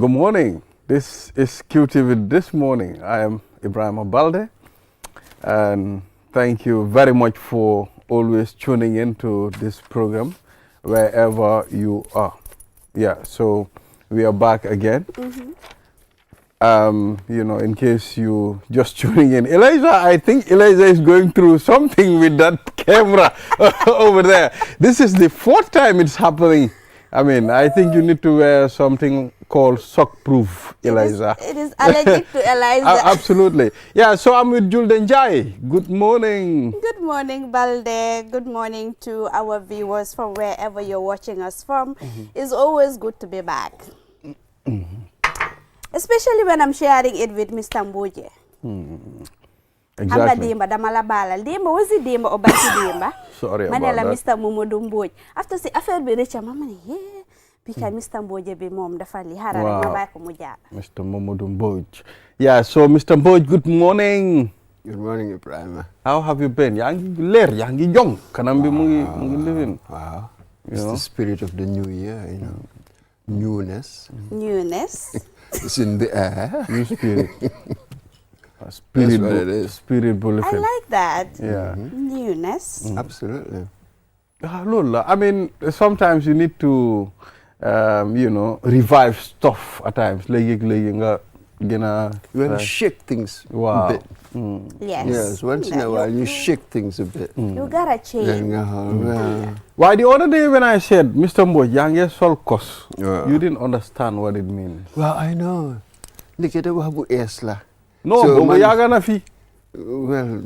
Good morning. This is QTV This Morning. I am Ibrahim Abalde, and thank you very much for always tuning into this program wherever you are. Yeah, so we are back again. In case you just tuning in, Eliza, I think Eliza is going through something with that camera over there. This is the fourth time it's happening. I mean, I think you need to wear something called shock-proof, Eliza. It is allergic to Eliza. Absolutely. Yeah, so I'm with Julden Jai. Good morning. Good morning, Balde. Good morning to our viewers from wherever you're watching us from. It's always good to be back. Especially when I'm sharing it with Mr. Mboje. Exactly. Dimba damala balal. Dimba was it Dimba or Banti Dimba? Sorry about Manela that. Mr. Momodu Mboje. After say affair be rich, mama yeah. Because Mr. Mboje be mom the family hara Wow. Mr. Momodu Mboje. Yeah, so Mr. Mboje, good morning. Good morning, Ibrahim. How have you been? Yangi ler, yangi young. Kanambi mungi living. Wow. You It's know? the spirit of the new year, you know. Newness. Newness. It's in the air. New spirit. That's what it is. Spirit bulletin. I like that. Yeah. Newness. Absolutely. Lola, I mean, sometimes you need to, revive stuff at times. You want to shake things Wow. a bit. Yes. Yes, once in a while you shake things a bit. You gotta change. Why the other day when I said, Mr. Mboje, yangi sol kos, Yeah. you didn't understand what it means. Well, I know. Nikita wabu esla. No, So, bongo man- yaga na fi. Well,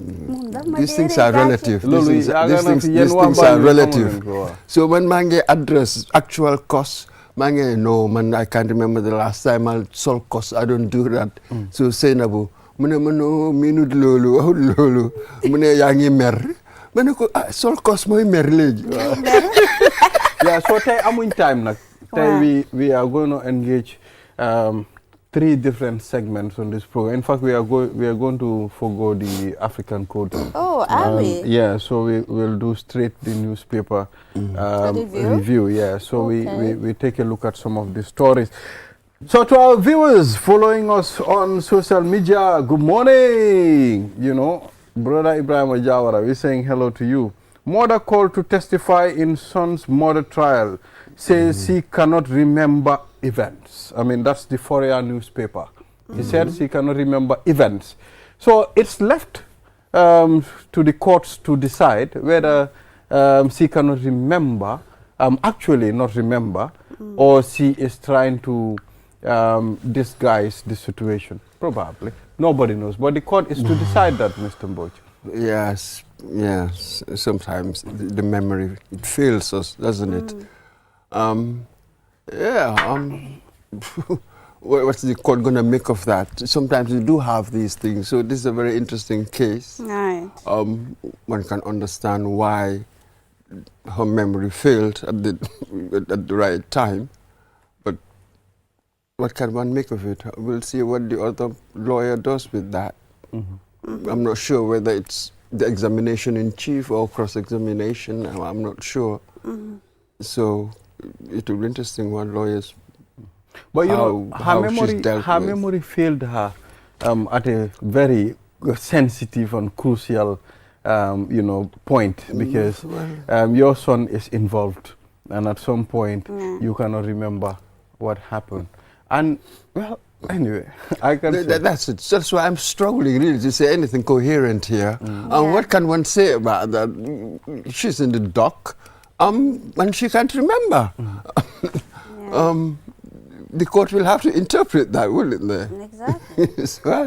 Dama these things dere are gachi. relative. Lolo, These yaga na fi, things yen wa are bali relative. namunen ko. So when mange address actual cost, mange no man, I can't remember the last time I sold cost. I don't do that. So say nabu, mune mano minute lolo, oh lolo, mune yangi mer. Mane ko sold cost mo mer legi. Yeah, so tay amuñ time nak. Tay we are going to engage 3 different segments on this program. In fact, we are going to forgo the African code. Oh, are we? Yeah, so we will do straight the newspaper Review? Yeah, so Okay. we take a look at some of the stories. So to our viewers following us on social media, good morning. You know, Brother Ibrahim Ajawara, we're saying hello to you. Mother called to testify in son's murder trial, says she cannot remember events. I mean, that's the Fourier newspaper. He said she cannot remember events. So it's left to the courts to decide whether she cannot remember, actually not remember, or she is trying to disguise the situation. Probably. Nobody knows. But the court is to decide that, Mr. Mboje. Yes, yes. Sometimes the memory, it fails us, doesn't it? What's the court going to make of that? Sometimes you do have these things. So this is a very interesting case. Right. One can understand why her memory failed at the right time. But what can one make of it? We'll see what the other lawyer does with that. I'm not sure whether it's the examination in chief or cross-examination. I'm not sure. So it will be interesting what lawyers. But you know, how she's dealt her with. memory failed her at a very sensitive and crucial, point, because your son is involved, and at some point you cannot remember what happened. And well, anyway, I can. That's it. That's why I'm struggling really to say anything coherent here. And what can one say about that? She's in the dock, and she can't remember. The court will have to interpret that, wouldn't they? Exactly. So I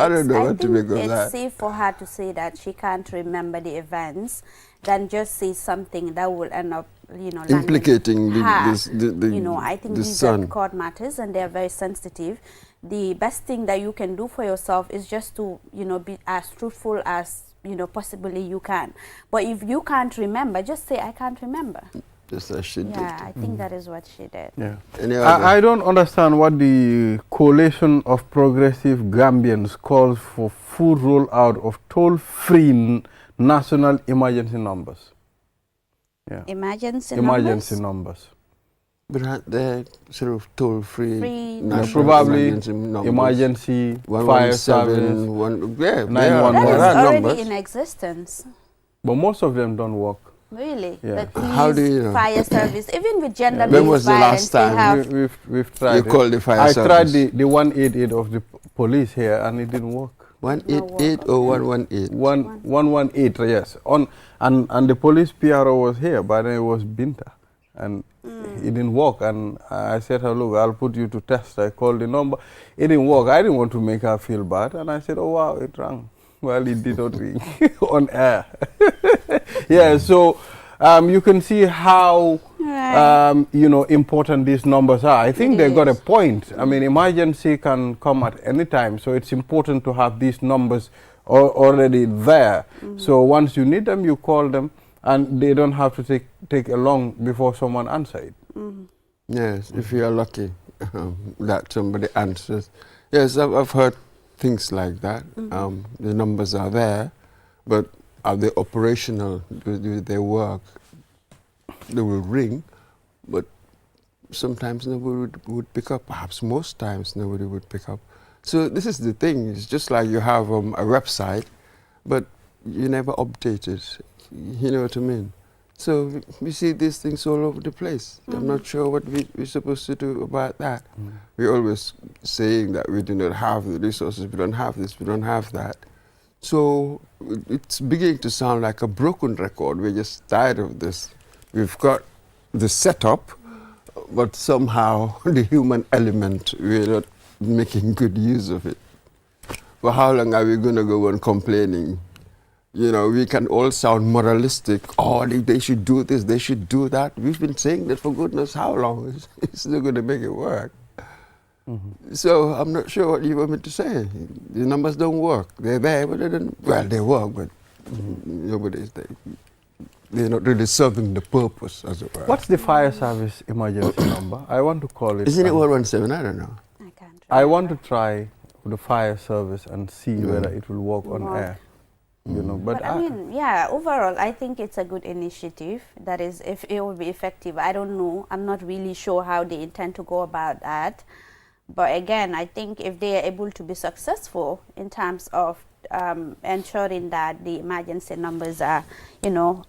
don't know what to make of It's that. safe for her to say that she can't remember the events than just say something that will end up, landing Implicating her. I think the these are son. court matters and they are very sensitive. The best thing that you can do for yourself is just to, be as truthful as, possibly you can. But if you can't remember, just say, I can't remember. Just as she did. Yeah, I think that is what she did. Yeah. Any other? I don't understand what the Coalition of Progressive Gambians calls for full rollout of toll-free national emergency numbers. Yeah. Emergency Emergency numbers? numbers. But aren't there sort of toll-free Free national Probably emergency numbers? emergency, fire 117, service. yeah, 911. That there is are already numbers. in existence. But most of them don't work. Really? Yeah. The police, How do you know? fire service, even with gender-based When was the violence, last they time have. We've tried You it. called the fire I tried service? the 188 of the police here and it didn't work. 188 or 118? 118, yes. And the police PRO was here, but then it was Binta. And it didn't work. And I said, "Oh, look, I'll put you to test." I called the number. It didn't work. I didn't want to make her feel bad. And I said, "Oh, wow, it rang." Well, it did not ring on air. Yeah, so you can see how Right. important these numbers are. I think It they got a is. point. I mean, emergency can come at any time, so it's important to have these numbers already there. So once you need them, you call them, and they don't have to take a long before someone answers it. Yes, if you are lucky that somebody answers. Yes, I've heard things like that. The numbers are there, but are they operational? Do they work? They will ring, but sometimes nobody would pick up. Perhaps most times nobody would pick up. So this is the thing. It's just like you have a website, but you never update it. You know what I mean? So we see these things all over the place. I'm not sure what we're supposed to do about that. We're always saying that we do not have the resources, we don't have this, we don't have that. So it's beginning to sound like a broken record. We're just tired of this. We've got the setup, but somehow the human element, we're not making good use of it. For how long are we going to go on complaining? You know, we can all sound moralistic. Oh, they should do this, they should do that. We've been saying that for goodness how long? It's not going to make it work. So I'm not sure what you want me to say. The numbers don't work. They're there, but they don't, well, they work, but nobody's there. They're not really serving the purpose, as it were. What's the fire service emergency number? I want to call it. Isn't it and 117? I don't know. I can't. I want to try the fire service and see whether it will work on Work. air. But But I mean, yeah, overall, I think it's a good initiative. That is, if it will be effective, I don't know. I'm not really sure how they intend to go about that. But again, I think if they are able to be successful in terms of ensuring that the emergency numbers are,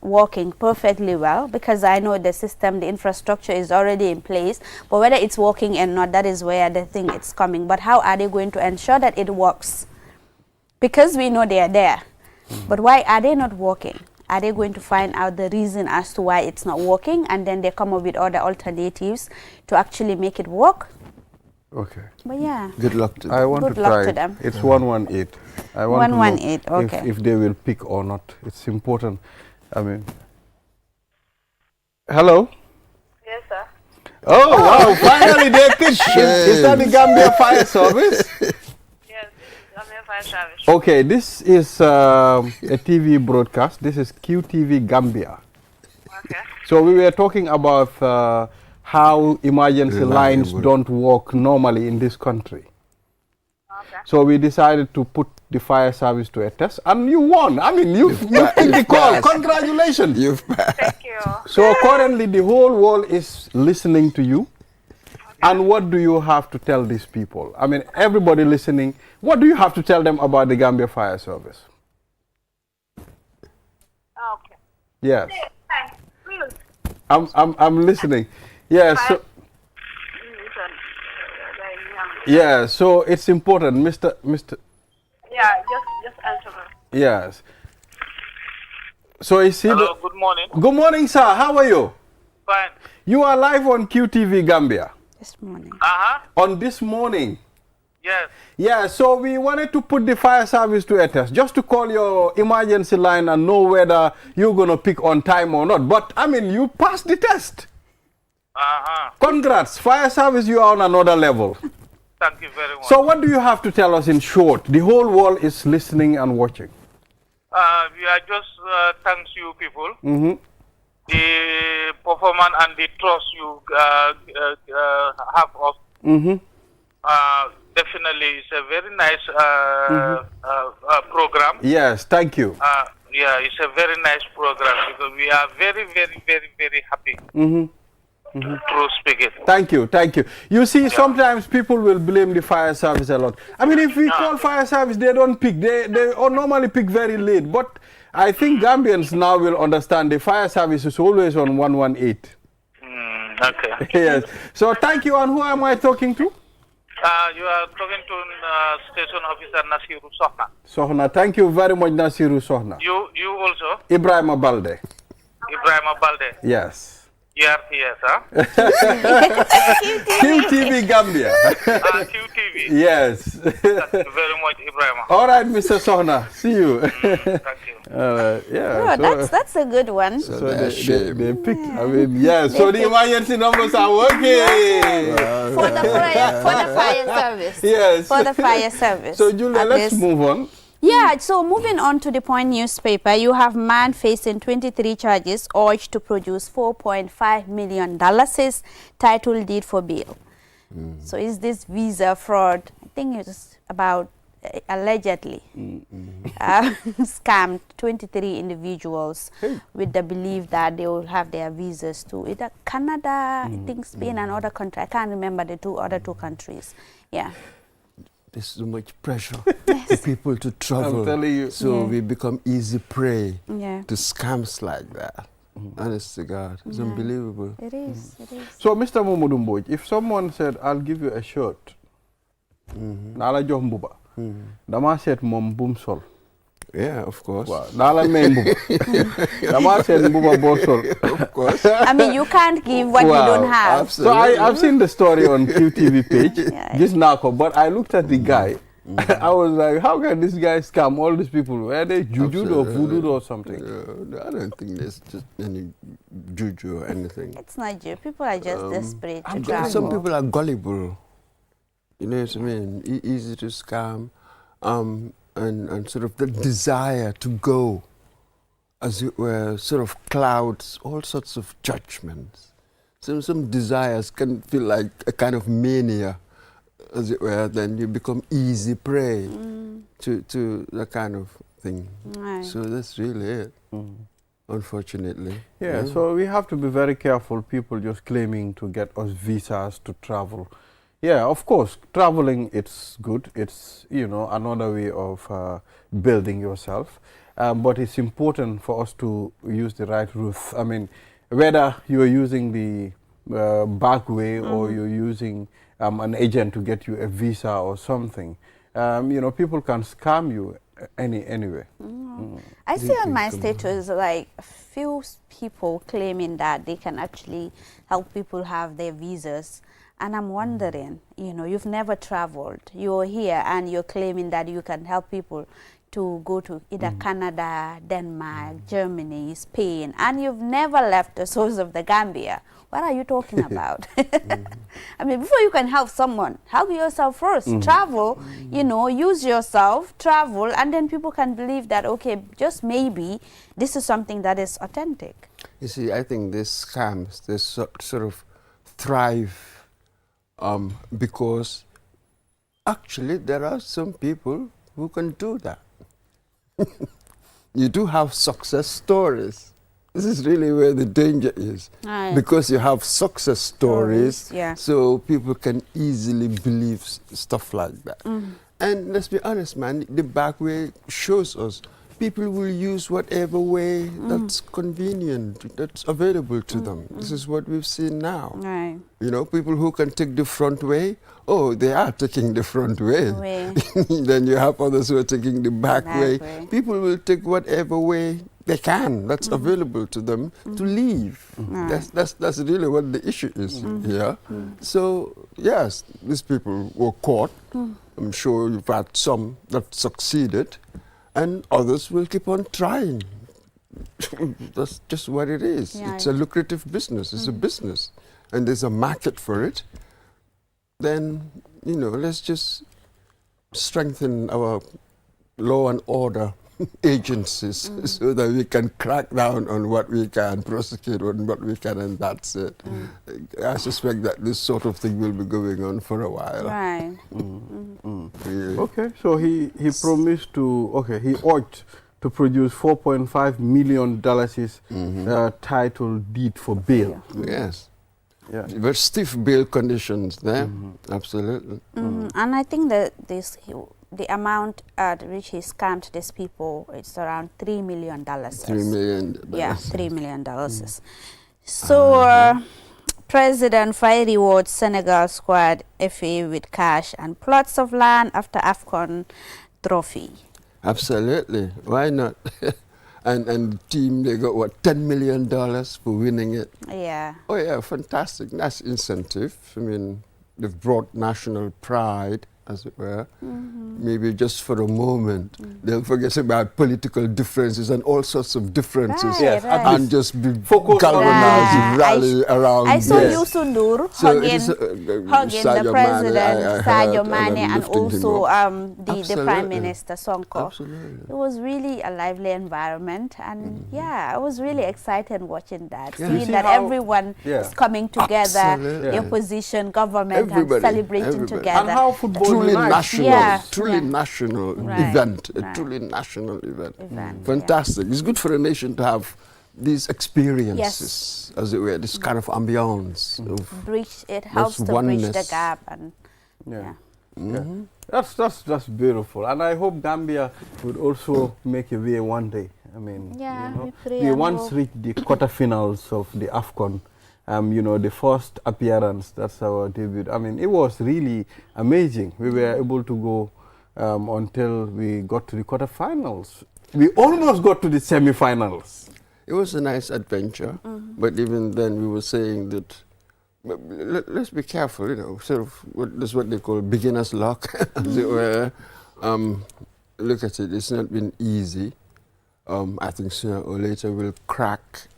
working perfectly well, because I know the system, the infrastructure is already in place, but whether it's working or not, that is where the thing is coming. But how are they going to ensure that it works? Because we know they are there. But why are they not working? Are they going to find out the reason as to why it's not working, and then they come up with other alternatives to actually make it work? okay. But yeah. Good luck to them. I want Good to luck try to it. them. It's 118. I want to know 118, okay. if they will pick or not. It's important. I mean, hello? Yes, sir. Oh, wow, finally they picked. Is that the Gambia Fire Service? Yes, this is Gambia Fire Service. Okay, this is a TV broadcast. This is QTV Gambia. Okay. So we were talking about how emergency lines Reliable. don't work normally in this country. Okay. So we decided to put the fire service to a test, and you won. I mean, you picked the call. passed. Congratulations. You've Thank you. So currently the whole world is listening to you. And what do you have to tell these people? I mean, everybody listening, what do you have to tell them about the Gambia Fire Service? Okay. Yes, Thanks. Please. I'm listening. Yeah, so Listen. yeah, so it's important, Mr. Yeah, just answer me. Yes. So is he Hello, good morning. Good morning, sir. How are you? Fine. You are live on QTV Gambia This morning. on this morning. Yes. Yeah, so we wanted to put the fire service to a test, just to call your emergency line and know whether you're going to pick on time or not. But, I mean, you passed the test. Congrats. Fire service, you are on another level. Thank you very much. So what do you have to tell us in short? The whole world is listening and watching. We are just thanks you people. The performance and the trust you have of. Definitely, it's a very nice program. Yes, thank you. Yeah, it's a very nice program because we are very, very, very, very happy. True speaking. Thank you, thank you. You see, sometimes people will blame the fire service a lot. I mean, if we call fire service, they don't pick. They normally pick very late. But I think Gambians now will understand the fire service is always on 118. Okay. Yes. So thank you. And who am I talking to? You are talking to Station Officer Nasiru Sohna. Sohna. Thank you very much, Nasiru Sohna. You also? Ibrahim Balde. Ibrahim Balde. Yes. ERTS, huh? QTV Gambia. QTV. Yes. Thank you very much, Ibrahim. All right, Mr. Sohna. See you. Thank you. Yeah. Oh, that's a good one. So So that's they picked. I mean, yeah. So the emergency numbers are working. For the fire service. Yes. For the fire service. So Julia, At let's least. move on. Yeah, so moving on to the Point newspaper, you have man facing 23 charges urged to produce $4.5 million, says title deed for bail. So is this visa fraud? I think it's about allegedly scammed 23 individuals with the belief that they will have their visas to either Canada, I think Spain and other countries. I can't remember the other two countries. Yeah. There's so much pressure for people to travel. I'm telling you. So Yeah. we become easy prey Yeah. to scams like that. Honest to God, it's unbelievable. It is, it is. So, Mr. Momodou Mbodj, if someone said, I'll give you a shirt, nala jox mbuba, dama set mom bum sol. Yeah, of course. Wow, nala may mbuba. Dama set mbuba bo sol. Of course. I mean, you can't give what you don't have. So I've seen the story on QTV page, Yeah. this narco, but I looked at the guy. I was like, how can this guy scam all these people? Were they juju or voodoo or something? I don't think there's just any juju or anything. It's not you. People are just desperate to travel. Some people are gullible. You know what I mean? Easy to scam, and sort of the desire to go, as it were, sort of clouds all sorts of judgments. Some desires can feel like a kind of mania, as it were. Then you become easy prey to that kind of thing. Right. So that's really it, unfortunately. Yeah, so we have to be very careful, people just claiming to get us visas to travel. Yeah, of course, traveling, it's good. It's, you know, another way of building yourself. But it's important for us to use the right route. I mean, whether you're using the back way or you're using an agent to get you a visa or something, you know, people can scam you anyway. I see on my status like a few people claiming that they can actually help people have their visas. And I'm wondering, you know, you've never traveled. You're here and you're claiming that you can help people to go to either Canada, Denmark, Germany, Spain, and you've never left the source of the Gambia. What are you talking about? I mean, before you can help someone, help yourself first. Travel, you know, use yourself, travel, and then people can believe that, okay, just maybe this is something that is authentic. You see, I think these scams, they sort of thrive because actually there are some people who can do that. You do have success stories. This is really where the danger is. Right. Because you have success stories, yeah. so people can easily believe stuff like that. And let's be honest, man, the back way shows us people will use whatever way that's convenient, that's available to them. This is what we've seen now. Right. You know, people who can take the front way, oh, they are taking the front way. Then you have others who are taking the back way. People will take whatever way they can, that's available to them to leave. That's really what the issue is. Yeah. So, yes, these people were caught. I'm sure you've had some that succeeded, and others will keep on trying. That's just what it is. Yeah. It's a lucrative business. It's a business. And there's a market for it. Then, you know, let's just strengthen our law and order agencies so that we can crack down on what we can, prosecute on what we can, and that's it. I suspect that this sort of thing will be going on for a while. Right. Yeah. Okay, so he promised to, he urged to produce $4.5 million title deed for bail. Yes. Yeah. Very stiff bail conditions there. Absolutely. And I think that the amount at which he scammed these people, it's around $3 million. $3 million. Yeah, $3 million. So, President Faye rewards Senegal squad FA with cash and plots of land after AFCON trophy. Absolutely. Why not? and the team, they got, what, $10 million for winning it? Yeah. Oh, yeah, fantastic. That's incentive. I mean, they've brought national pride, as it were. Maybe just for a moment, they'll forget about political differences and all sorts of differences. Right, Yes, right. And just be Focus on galvanized, Yeah. rally around I saw this. Youssou Ndour So hugging, it is, hugging the Sadio president, Mane, I Sadio heard, Mane, I'm and lifting him also up. the Prime Absolutely. Minister Sonko. Absolutely. It was really a lively environment, and yeah, I was really excited watching that, Yeah. You seeing see that how- everyone Yeah. is coming together, Absolutely. the opposition, government, Everybody, and celebrating everybody. together. And how football Truly unites. national, Yeah, truly yeah. national Right, event, a right. truly national event. Event, Fantastic. It's good for a nation to have these experiences, as it were, this kind of ambiance. Of, It helps to bridge the oneness. gap, and Yeah. Yeah. That's beautiful, and I hope Gambia would also make a way one day. I mean, Yeah, you know, we pray we and once hope. reached the quarterfinals of the AFCON. You know, the first appearance. That's our debut. I mean, it was really amazing. We were able to go until we got to the quarterfinals. We almost got to the semi-finals. it was a nice adventure, but even then we were saying that let's be careful, you know, sort of, that's what they call beginner's luck, as it were. Look at it, it's not been easy. I think sooner or later we'll crack,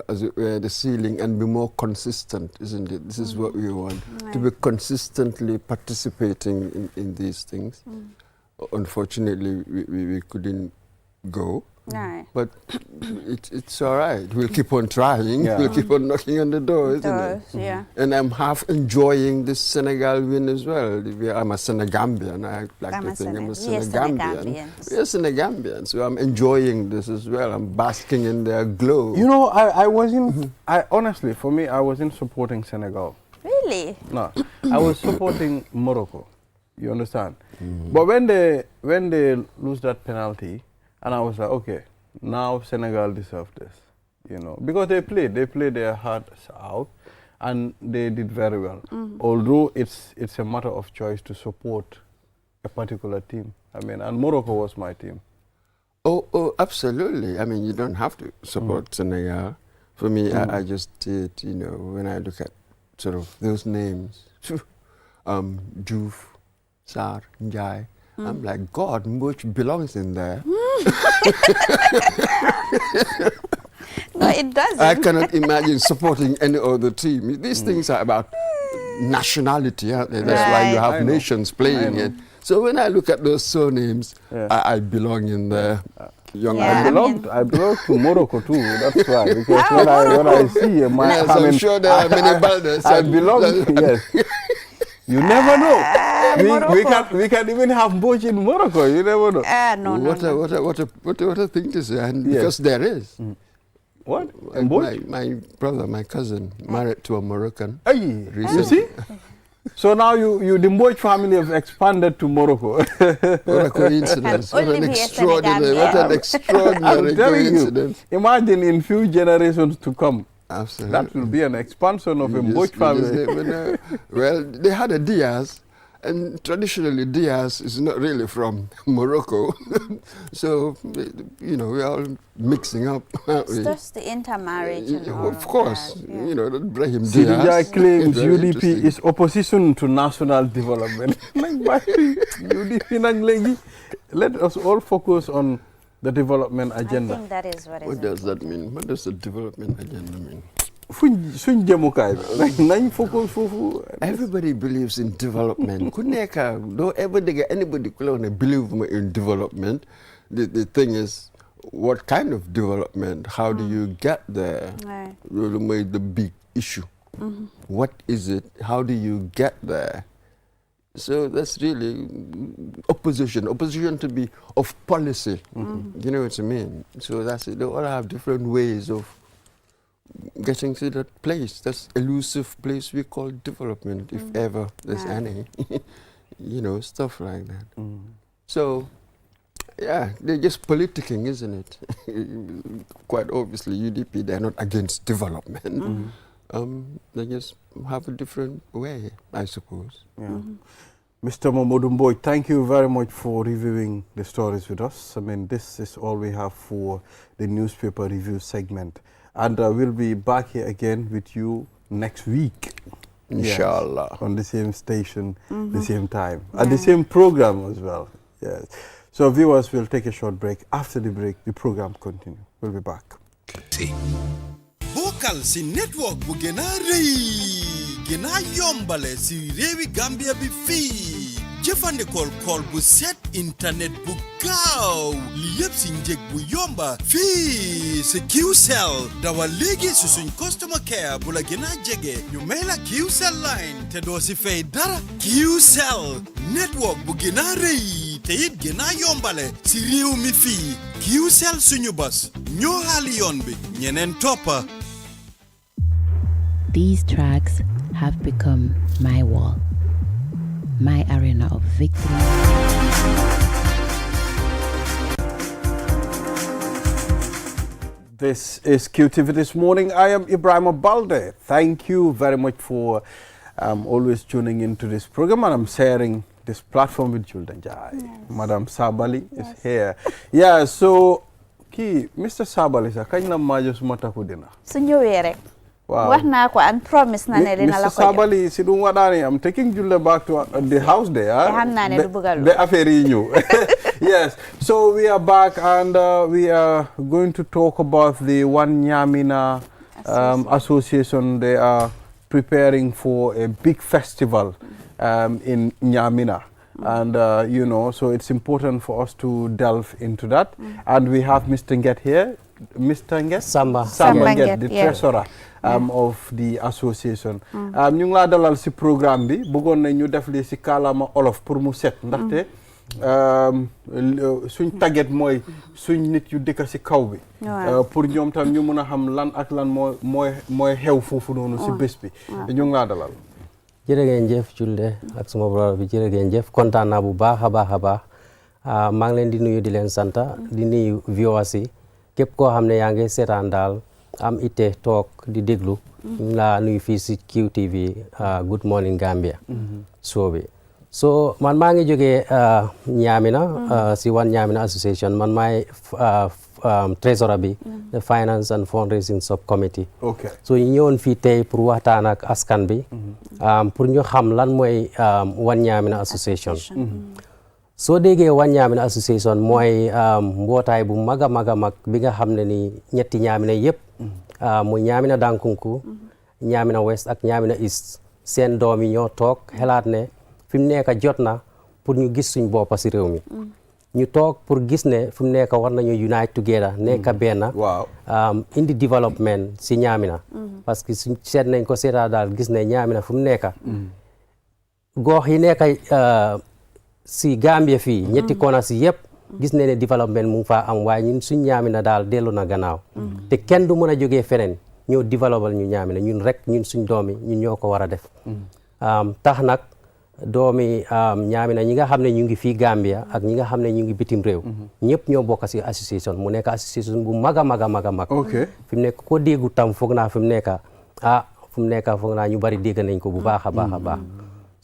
as it were, the ceiling and be more consistent, isn't it? This is what we want, to be consistently participating in these things. Unfortunately, we couldn't go. right. But it's all right. We'll keep on trying. Yeah. We'll keep on knocking on the door, isn't Does, it? yeah. And I'm half enjoying this Senegal win as well. I'm a Senegambian. I like I'm to a think I'm a Senegal- we are Senegambian. Senegambians. We're Senegambians. So I'm enjoying this as well. I'm basking in their glow. You know, I wasn't. I honestly, for me, I wasn't supporting Senegal. Really? No, I was supporting Morocco. You understand? But when they lose that penalty, and I was like, okay, now Senegal deserve this, you know, because they played their hearts out, and they did very well. Although it's a matter of choice to support a particular team. I mean, and Morocco was my team. Oh, absolutely. I mean, you don't have to support Senegal. For me, I just did, you know, when I look at sort of those names, Diouf, Sarr, Ndiaye, I'm like, God, Mbouch belongs in there. No, it doesn't. I cannot imagine supporting any other team. These things are about nationality, aren't they? That's why you Right. I have know. nations playing know. it. So when I look at those surnames, Yeah. I belong in there. Young Yeah. Adam. I belong to Morocco too. That's why, because when I see a man Yes, coming, I'm sure there are many Baldes. I belong. Yes. You never know. We can even have Mbouch in Morocco. You never know. No, no, What no. a thing to say, and Yes. because there is. What? Mbouch? My brother, my cousin, married to a Moroccan. Hey, you Recently. see? So now the Mbouch family have expanded to Morocco. What a coincidence! What only an be a extraordinary! What Senegambian. an extraordinary I'm telling you, coincidence! imagine in few generations to come, Absolutely. that will be an expansion of a You Mbouch just family. never know. Well, they had a Diaz, and traditionally Diaz is not really from Morocco. So, you know, we're all mixing up, aren't It's we? just the intermarriage. And all Of course, that, yeah. you know, that Brahim CDI Diaz. claims Very UDP interesting. is opposition to national development. UDP nag legi. Let us all focus on the development I agenda. think that is what is What does that mean? What does the development agenda mean? Suñ jëmukaay bi like nañ focus foofu. Everybody believes in development. Ku nekk, don't ever dig anybody ku la wax ne believe in development. The thing is, what kind of development? How do you get there? Right. Loolu mooy the big issue. What is it? How do you get there? So that's really opposition to be of policy. You know what I mean? So that's it. They all have different ways of getting to that place, that elusive place we call development, if ever there's any, you know, stuff like that. So, yeah, they're just politicking, isn't it? Quite obviously, UDP, they're not against development. They just have a different way, I suppose. Yeah. Mr. Mamadou Mboy, thank you very much for reviewing the stories with us. I mean, this is all we have for the newspaper review segment. And we'll be back here again with you next week. Inshallah. Yes, on the same station, the same time, and the same program as well. Yes. So viewers, will take a short break. After the break, the program continues. We'll be back. Bokkal si network bu gëna rëy gëna yombale si réewi Gambia bi fii jëfandikool kool bu set internet bu gaaw li yëpp si njëg bu yomba fii si QCell dawal léegi si suñ customer care bu la gëna jege ñu may la QCell line te doo si fay dara QCell network bu gëna rëy te it gëna yombale si réew mi fii QCell suñu bas ñoo xaali yoon bi ñeneen toppa. These tracks have become my wall, my arena of victory. This is QTV This Morning. I am Ibrahim Balde. Thank you very much for always tuning into this program, and I'm sharing this platform with Julden Jai. Yes. Madam Sabali is here. Yeah, so Mr. Sabali sa kanya majos mata ko dina. Sunyo rek. Wow. Wax na ko and promise na ne dina la ko. Mr. Sabali sidum wadani, I'm taking Julde back to the house there. The affair you. Yes, so we are back and we are going to talk about the One Nyamina Association. They are preparing for a big festival in Nyamina. And, you know, so it's important for us to delve into that. And we have Mr. Nget here. Mr. Nget? Samba Nget, the treasurer of the association. Ñu ngi la dalal si programme bi bëggoon nañ ñu def li si kàllaama olof pour mu set ndaxte suñ tàgget mooy suñ nit yu dëkk si kaw bi pour ñoom tam ñu mun a xam lan ak lan mooy xew foofu noonu si bés bi ñu ngi la dalal. jërë ngeen jëf Julde ak suma brother bi jërë ngeen jëf kontaan naa bu baax a baax maa ngi leen di nuyu di leen santa di nuyu viewers yi képp koo xam ne yaa ngi seetaan daal am ite toog di déglu ñu la nuyu fii si QTV Good Morning Gambia show bi so man maa ngi jógee Nyamina si One Nyamina Association man maay treasurer bi the finance and fundraising subcommittee. Okay. So ñu ñëwoon fii tey pour waxtaan ak askan bi pour ñu xam lan mooy One Nyamina Association. soo déggee One Nyamina Association mooy mbootaay bu mag a mag bi nga xam ne ni ñetti Nyamina yëpp muy Nyamina Dankunku Nyamina West ak Nyamina East seen doom yi ñoo toog xelaat ne fi mu nekk jot na pour ñu gis suñ boppa si réew mi ñu toog pour gis ne fi mu nekk war nañu unite together nekk benn indi development si Nyamina parce que suñ seet nañ ko seetaa daal gis ne Nyamina fu mu nekk gox yi nekk si Gambia fii ñetti kona si yëpp gis ne development mu ngi faa am waaye ñun suñ Nyamina daal dellu na gannaaw te kenn du mën a jógee feneen ñoo développal ñu Nyamina ñun rek ñun suñ doomi ñun ñoo ko war a def tax nag doomi Nyamina ñi nga xam ne ñu ngi fii Gambia ak ñi nga xam ne ñu ngi bitim réew ñëpp ñoo bokk si association mu nekk association bu mag a mag fi mu nekk ko déggu tam foog naa fi mu nekk fu mu nekk foog naa ñu bari dégg nañ ko bu baax a baax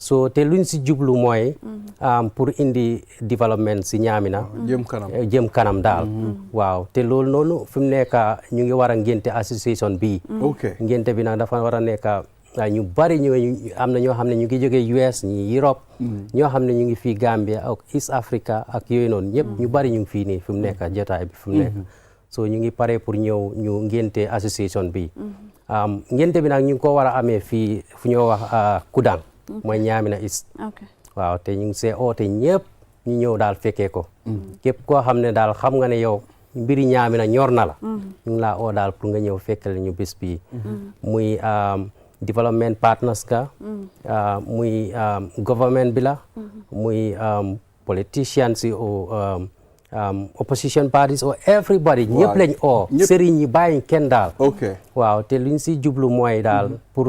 so te luñ si jublu mooy pour indi développement si Nyamina jëm kanam daal waaw te loolu noonu fi mu nekk ñu ngi war a ngénte association bii ngénte bi nag dafa war a nekk ñu bari ñu am na ñoo xam ne ñu ngi jógee US ñi Europe ñoo xam ne ñu ngi fii Gambia ak East Africa ak yooyu noonu ñëpp ñu bari ñu ngi fii nii fi mu nekk jotaay bi fi mu nekk so ñu ngi pare pour ñëw ñu ngénte association bi ngénte bi nag ñu ngi ko war a amee fii fu ñoo wax Kudang mooy Nyamina East waaw te ñu ngi see oote ñëpp ñu ñëw daal fekkee ko képp koo xam ne daal xam nga ne yow mbiri Nyamina ñor na la ñu ngi laa oo daal pour nga ñëw fekkale ñu bés bii muy development partners ka muy government bi la muy politicians yi opposition parties or everybody ñëpp lañ oo sëriñ ñi bàyyiñ kenn daal waaw te luñ si jublu mooy daal pour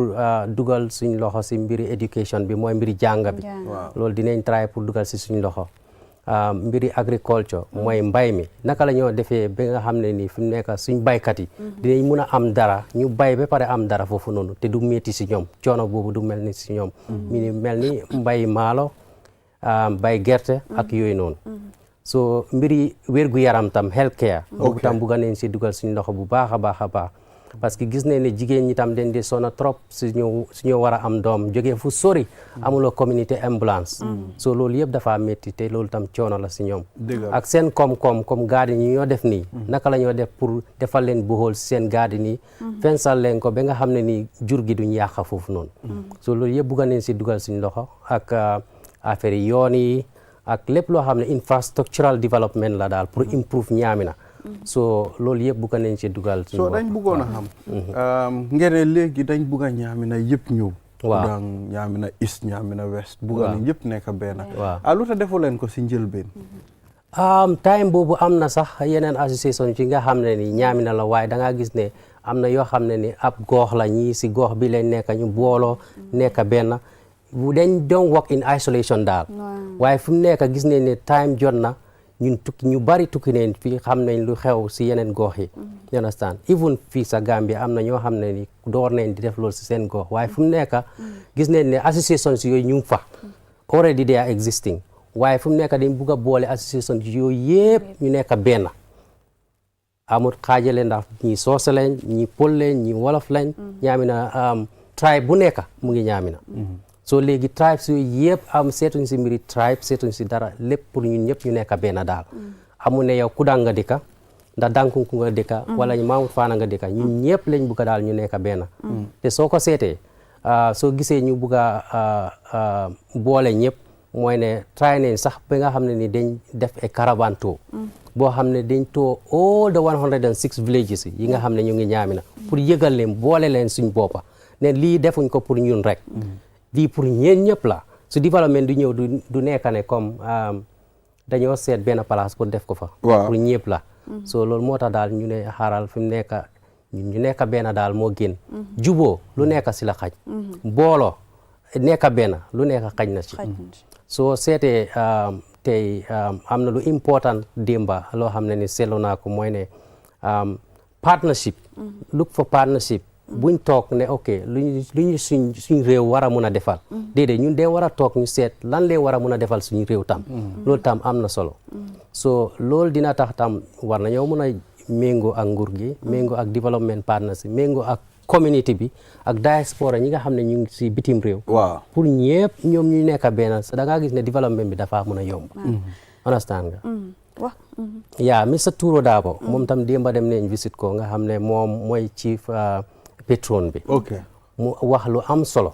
dugal suñ loxo si mbiri education bi mooy mbiri jànga bi loolu dinañ try pour dugal si suñ loxo mbiri agriculture mooy mbay mi naka la ñoo defee ba nga xam ne nii fi mu nekk suñ baykat yi dinañ mun a am dara ñu bay ba pare am dara foofu noonu te du métti si ñoom coono boobu du mel ni si ñoom mi ni mel ni mbay maalo bay gerte ak yooyu noonu so mbiri wér-gu-yaram tam health care boobu tam bugga nañ si dugal suñ loxo bu baax a baax a baax parce que gis nañ ne jigéen ñi tam dañ di sonna trop suñu war a am doom jógee fu sori amuloo communauté ambulance so loolu yëpp dafa métti te loolu tam coono la si ñoom ak seen koom-koom comme garden yi ñoo def nii naka la ñoo def pour defal leen boxool si seen garden yi fensal leen ko ba nga xam ne nii jur gi duñ yàqa foofu noonu so loolu yëpp bugga nañ si dugal suñ loxo ak affaire yi yoon yi ak lépp loo xam ne infrastructural development la daal pour improve Ñaamina so loolu yëpp bugga nañ ci dugal so dañ buggoon a xam ngeen léegi dañ bugga Ñaamina yëpp ñëw waaw Ñaamina East Ñaamina West bugga nañ yëpp nekk benn waaw lu tax defu leen ko si njëlbeen time boobu am na sax yeneen association ci nga xam ne ni Ñaamina la waaye da ngaa gis ne am na yoo xam ne ni ab goox la ñii si goox bi lañ nekk ñu booloo nekk benn dañ don't work in isolation daal waaye fu mu nekk gis nañ ne time jot na ñun tukki ñu bari tukki neen fii xam nañ lu xew si yeneen gox yi you understand even fii sa Gambia am na ñoo xam ne ni door nañ di def loolu si seen gox waaye fu mu nekk gis nañ ne associations yooyu ñu ngi fa already they are existing waaye fu mu nekk dañ bugg a boole associations yooyu yëpp ñu nekk benn amul xaajale ndax ñi soose lañ ñi pël lañ ñi wolof lañ Ñaamina tribe bu nekk mu ngi Ñaamina so léegi tribes yooyu yëpp am seetuñ si mbiri tribe seetuñ si dara lépp pour ñun ñëpp ñu nekk benn daal amu ne yow Kudang nga dëkka ndax Dankunku nga dëkka wala Mamut Fana nga dëkka ñun ñëpp lañ bugg daal ñu nekk benn te soo ko seetee soo gisee ñu bugg a boole ñëpp mooy ne try nañ sax ba nga xam ne ni dañ def a caravan tour boo xam ne dañ too all the 106 villages yi nga xam ne ñu ngi Ñaamina pour yëgal leen boole leen suñ boppa ne lii defuñ ko pour ñun rek lii pour ñeen ñëpp la su développement du ñëw du nekk ne comme dañoo seet benn place pour def ko fa pour ñëpp la so loolu moo tax daal ñu ne xaaral fi mu nekk ñu nekk benn daal moo gën juboo lu nekk si la xaj booloo nekk benn lu nekk xaj na ci soo seetee tey am na lu important démba loo xam ne ni seetlu naa ko mooy ne partnership look for partnership buñ toog ne ok luñu suñ réew war a mun a defal déedéet ñun dee war a toog ñu seet lan lee war a mun a defal suñu réew tam loolu tam am na solo so loolu dina tax tam war nañoo mun a méngoo ak nguur gi méngoo ak development partnership méngoo ak community bi ak diaspora ñi nga xam ne ñu ngi si bitim réew pour ñëpp ñoom ñu nekk benn da ngaa gis ne development bi dafa mun a yomb understand nga yaa Mr Touro Darboe moom tam démba dem nañ visit ko nga xam ne moom mooy chief patron bi mu wax lu am solo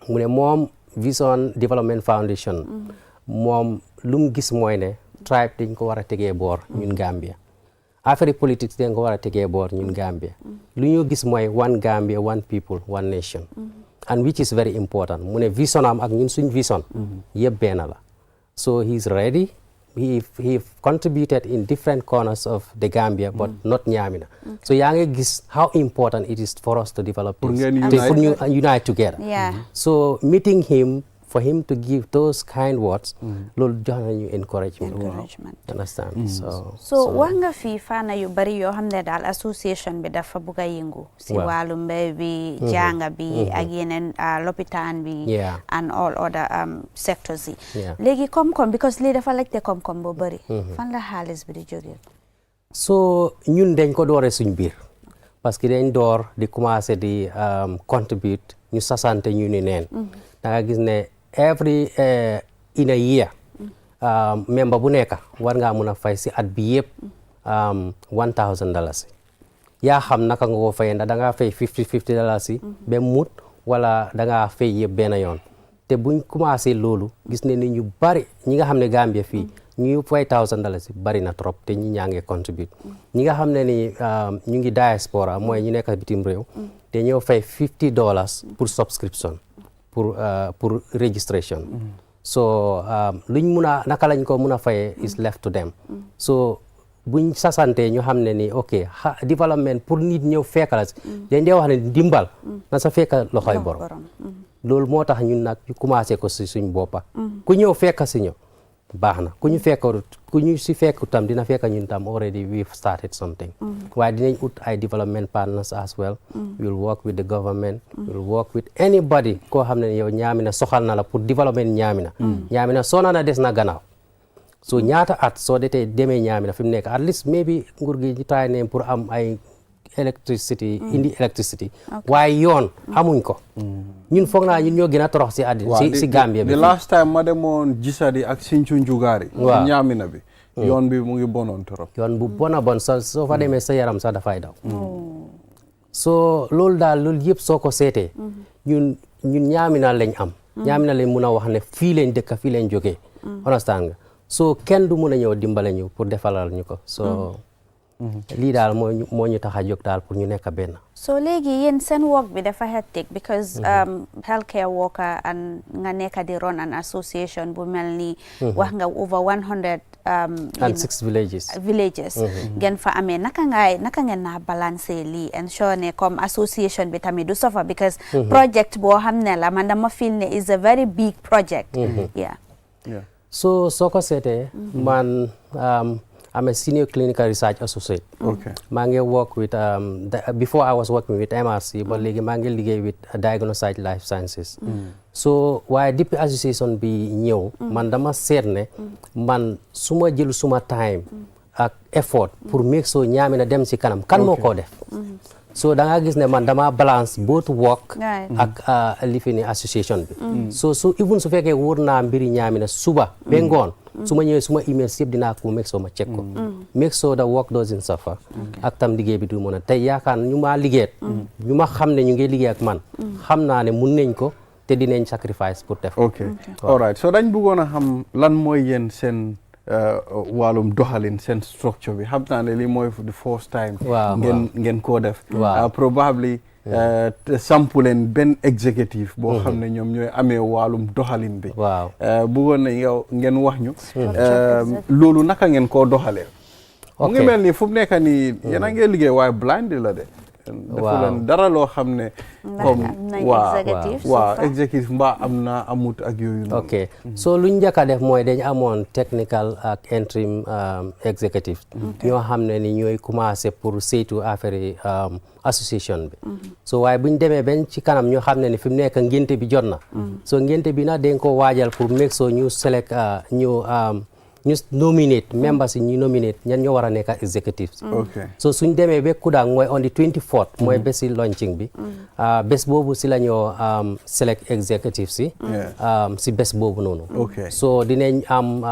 mu ne moom Vision Development Foundation moom lu mu gis mooy ne tribe dañ ko war a tegee boor ñun Gambia affaire politique dañ ko war a tegee boor ñun Gambia lu ñu gis mooy one Gambia one people one nation and which is very important mu ne vision am ak ñun suñ vision yëpp benn la so he is ready he contributed in different corners of the Gambia but not Ñaamina so yaa ngi gis how important it is for us to develop this for ñu unite together so meeting him for him to give those kind words loolu jox nañu encouragement understand so wax nga fii fànn yu bari yoo xam ne daal association bi dafa bugg a yëngu si wàllu mbéy bi jànga bi ak yeneen lopitaan bi and all other sectors yi léegi koom-koom because lii dafa laajte koom-koom bu bari fan la xaalis bi di jógee so ñun dañ ko doore suñ biir parce que dañ door di commencé di contribute ñu sasante ñu ni neen da nga gis ne every in a year member bu nekk war ngaa mun a fay si at bi yëpp $1,000 yaa xam naka nga ko fayee ndax da ngaa fay $50 yi ba mut wala da ngaa fay yëpp benn yoon te buñ commencé loolu gis ne ni ñu bari ñi nga xam ne Gambia fii ñu fay $1,000 yi bari na trop te ñi ñaa ngi contribute ñi nga xam ne ni ñu ngi diaspora mooy ñu nekk bitim réew te ñëw fay $50 pour subscription pour registration so luñ mun a naka lañ ko mun a fayee is left to them so buñ sasante ñu xam ne ni ok développement pour nit ñëw fekkala si dañ dee wax ne dimbal na sa fekka loxoy borom loolu moo tax ñun nag ñu commencé ko si suñ boppa ku ñëw fekka si ñu baax na ku ñu si fekk tam dina fekk ñun tam already we've started something waaye dinañ ut ay development partners as well we'll work with the government we'll work with anybody koo xam ne yow Ñaamina soxal na la pour development Ñaamina soona na des na gannaaw so ñaata at soo demee Ñaamina fi mu nekk at least maybe nguur gi ñu try ne pour am ay indi electricity waaye yoon amuñ ko ñun foog naa ñun ñoo gën a torox si àddina si Gambia bi the last time ma demoon Jisadi ak Sinthiou Njugaari Ñaamina bi yoon bi mu ngi bonoon trop yoon bu bon soo fa demee sa yaram sax dafay daw so loolu yëpp soo ko seetee ñun Ñaamina lañ am Ñaamina lañ mun a wax ne fii lañ dëkk fii lañ jógee understand nga so kenn du mun a ñëw dimbale ñu pour defalal ñu ko so lii daal moo ñu tax a jóg daal pour ñu nekk benn. so léegi yéen seen work bi dafa hectic because healthcare worker and nga nekk di run an association bu mel ni wax nga over 100 and 6 villages ngeen fa amee naka ngeen naa balancer lii ensure ne comme association bi tamit du suffer because project boo xam ne la man dama feel ne is a very big project so soo ko seetee man I'm a senior clinical research associate. Okay. maa ngi work with before I was working with MRC but léegi maa ngi liggéey with Diagnostic Life Sciences. so waaye depuis association bi ñëw man dama seet ne man su ma jël suma time ak effort pour make sure Ñaamina dem ci kanam kan moo ko def so da nga gis ne man dama balance both work ak lifini association bi so even su fekkee wóor naa mbiri Ñaamina suba ba ngoon su ma ñëwee suma email yëpp dinaa ko make sure ma check ko make sure the work doesn't suffer ak tam liggéey bi du mën a tey yaakaar ñu ma liggéeyat ñu ma xam ne ñu ngi liggéey ak man xam naa ne mun nañ ko te dinañ sacrifice pour def ok all right so dañ bëggoon a xam lan mooy yéen seen wàllum doxalin seen structure bi xam naa ne lii mooy the first time ngeen koo def probably sampu leen benn executive boo xam ne ñoom ñooy amee wàllum doxalin bi bëggoon na yow ngeen wax ñu loolu naka ngeen koo doxalee mu ngi mel ni fu mu nekk nii yéen a ngi liggéey waaye blind la de dafa leen dara loo xam ne comme waaw executive mbaa am na amut ak yooyu noonu ok so luñ njëkk a def mooy dañ amoon technical ak interim executive ñoo xam ne ni ñooy commencé pour saytu affaire association bi so waaye buñ demee ben ci kanam ñoo xam ne ni fi mu nekk ngénte bi jot na so ngénte bi nag dañ ko waajal pour make sure ñu select ñu nominate members yi ñu nominate ñan ñoo war a nekk executive so suñ demee ba Kudang mooy on the 24th mooy bési launching bi bés boobu si la ñoo select executive si bés boobu noonu so dinañ am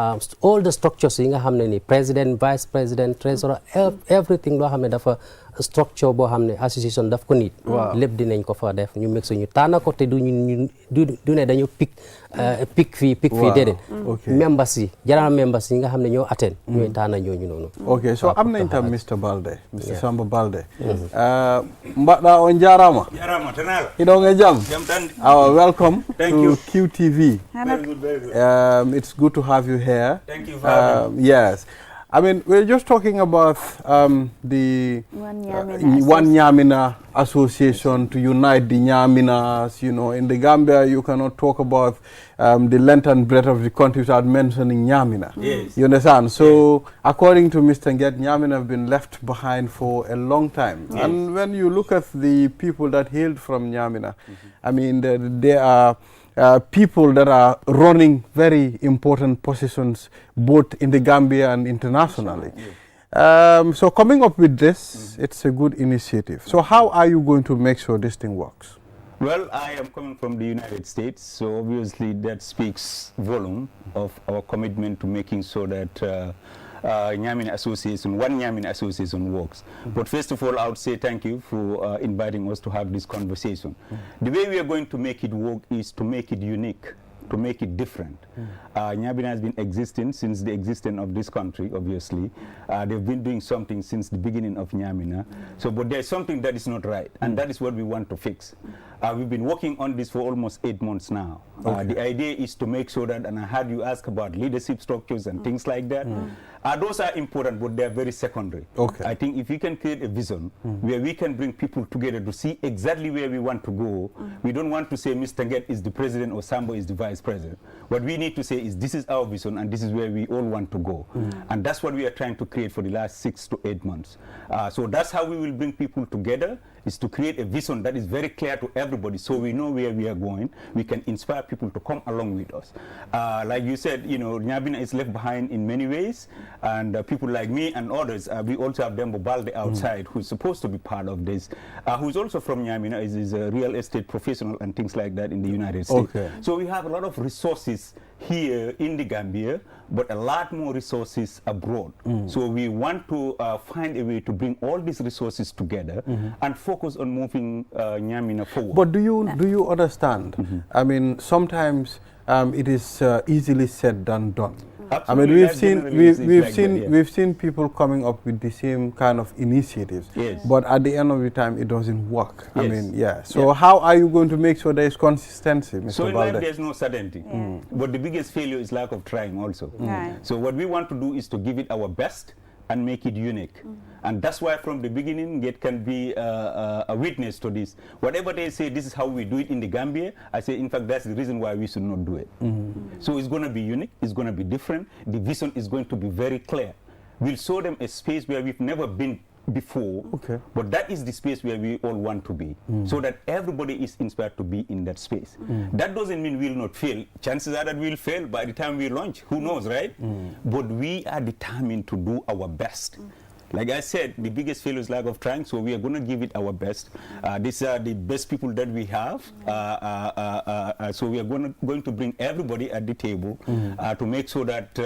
all the structures yi nga xam ne ni president vice president treasurer everything loo xam ne dafa structure boo xam ne association daf ko nit lépp dinañ ko fa def ñu meg suñu tànn ko te du ne dañu pick fii déedéet members yi general members yi nga xam ne ñoo attend ñooy tànn ñooñu noonu ok so am nañ tam Mr Samba Balde mbaɗɗa on jarama hiɗonge jaam welcome to QTV very good. It's good to have you here. Thank you for having me. Yes. I mean, we're just talking about the One Ñaamina Association to unite the Ñaaminas. You know, in the Gambia, you cannot talk about the length and breadth of the country without mentioning Ñaamina. Yes. You understand? So, according to Mr. Nget, Ñaamina have been left behind for a long time. Yes. And when you look at the people that hailed from Ñaamina, I mean, they are people that are running very important positions both in the Gambia and internationally. So coming up with this, it's a good initiative. So how are you going to make sure this thing works? Well, I am coming from the United States, so obviously that speaks volume of our commitment to making sure that Ñaamina Association, One Ñaamina Association works. But first of all, I would say thank you for inviting us to have this conversation. The way we are going to make it work is to make it unique, to make it different. Ñaamina has been existing since the existence of this country, obviously. They've been doing something since the beginning of Ñaamina. So, but there's something that is not right, and that is what we want to fix. We've been working on this for almost 8 months now. The idea is to make sure that, and I heard you ask about leadership structures and things like that. Those are important, but they're very secondary. I think if we can create a vision where we can bring people together to see exactly where we want to go, we don't want to say Mr. Nget is the president or Sambo is the vice president. What we need to say is this is our vision and this is where we all want to go. And that's what we are trying to create for the last 6 to 8 months. So that's how we will bring people together, is to create a vision that is very clear to everybody so we know where we are going. We can inspire people to come along with us. Like you said, you know, Nyabina is left behind in many ways, and people like me and others, we also have Dembo Balde outside who's supposed to be part of this, who's also from Nyamina, is a real estate professional and things like that in the United States. So we have a lot of resources here in the Gambia, but a lot more resources abroad. So we want to find a way to bring all these resources together and focus on moving Nyamina forward. But do you understand? I mean, sometimes it is easily said than done. Absolutely. I mean, we've seen people coming up with the same kind of initiatives, but at the end of the time, it doesn't work. I mean, So how are you going to make sure there is consistency, Mr. So in Balde? life, there's no certainty. But the biggest failure is lack of trying also. So what we want to do is to give it our best and make it unique. And that's why from the beginning, it can be a witness to this. Whatever they say, this is how we do it in the Gambia, I say, in fact, that's the reason why we should not do it. So it's going to be unique, it's going to be different, the vision is going to be very clear. We'll show them a space where we've never been before, but that is the space where we all want to be, so that everybody is inspired to be in that space. That doesn't mean we'll not fail. Chances are that we'll fail by the time we launch. Who knows, right? But we are determined to do our best. Like I said, the biggest failure is lack of trying, so we are going to give it our best. These are the best people that we have, so we are going to bring everybody at the table to make sure that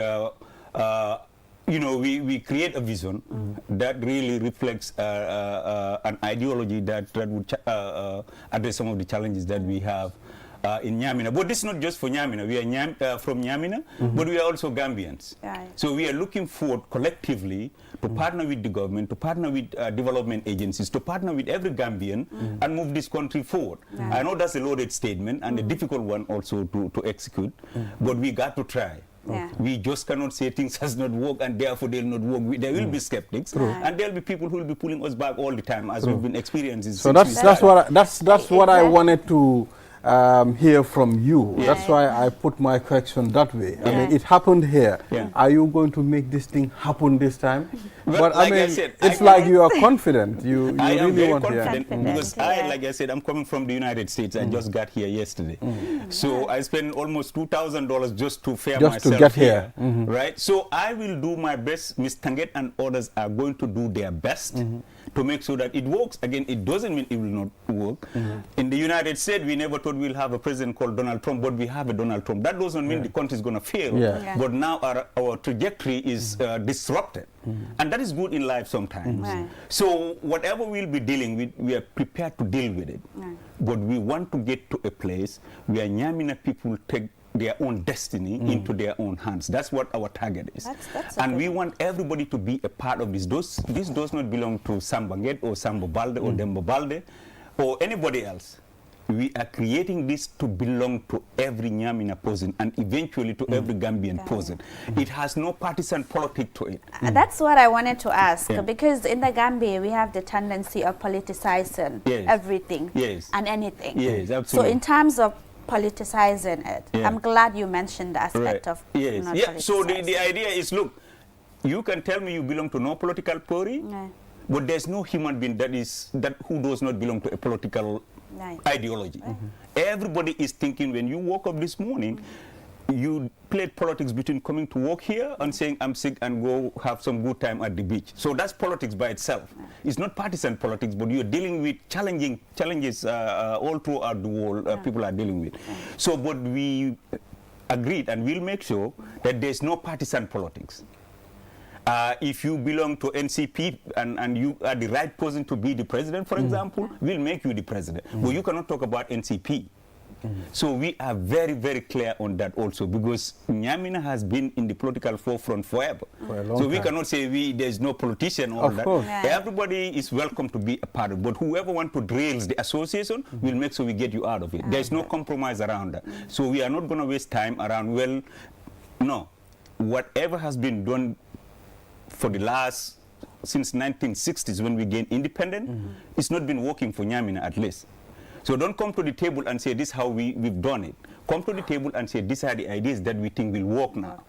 you know, we create a vision that really reflects an ideology that would address some of the challenges that we have in Nyamina. But this is not just for Nyamina. We are from Nyamina, but we are also Gambians. So we are looking forward collectively to partner with the government, to partner with development agencies, to partner with every Gambian and move this country forward. I know that's a loaded statement and a difficult one also to execute, but we got to try. We just cannot say things has not worked and therefore they'll not work. There will be skeptics and there'll be people who will be pulling us back all the time, as we've been experiencing. So that's what I wanted to hear from you. That's why I put my question that way. I mean, it happened here. Are you going to make this thing happen this time? Well, but like I mean, it's like you are confident. You I am really very want confident because like I said, I'm coming from the United States. I just got here yesterday. So I spent almost $2,000 just to fare myself to get here. Right? So I will do my best. Ms. Tanget and others are going to do their best to make sure that it works. Again, it doesn't mean it will not work. In the United States, we never thought we'll have a president called Donald Trump, but we have a Donald Trump. That doesn't mean the country is going to fail. But now our trajectory is disrupted. And that is good in life sometimes. So whatever we'll be dealing with, we are prepared to deal with it. But we want to get to a place where Nyamina people take their own destiny into their own hands. That's what our target is. And we want everybody to be a part of this. This does not belong to Samba Nget or Sambo Balde or Dembo Balde or anybody else. We are creating this to belong to every Nyamina person and eventually to every Gambian person. It has no partisan politics to it. That's what I wanted to ask, because in the Gambia we have the tendency of politicizing everything and anything. Absolutely. So in terms of politicizing it, I'm glad you mentioned the aspect of not So the idea is, look, you can tell me you belong to no political party, but there's no human being who does not belong to a political ideology. Everybody is thinking, when you woke up this morning, you played politics between coming to work here and saying I'm sick and go have some good time at the beach. So that's politics by itself. It's not partisan politics, but you're dealing with challenges all throughout the world people are dealing with. So but we agreed and we'll make sure that there's no partisan politics. If you belong to NCP and you are the right person to be the president, for example, we'll make you the president. But you cannot talk about NCP. So we are very, very clear on that also, because Nyamina has been in the political forefront forever. For a long So we time. cannot say there's no politician or Of that. course. Yeah. Everybody is welcome to be a part of it. But whoever wants to derail the association, will make sure we get you out of it. There's no compromise around that. So we are not going to waste time around, well, no. Whatever has been done for the last, since 1960s when we gained independence, it's not been working for Nyamina at least. So don't come to the table and say this is how we've done it. Come to the table and say these are the ideas that we think will work now.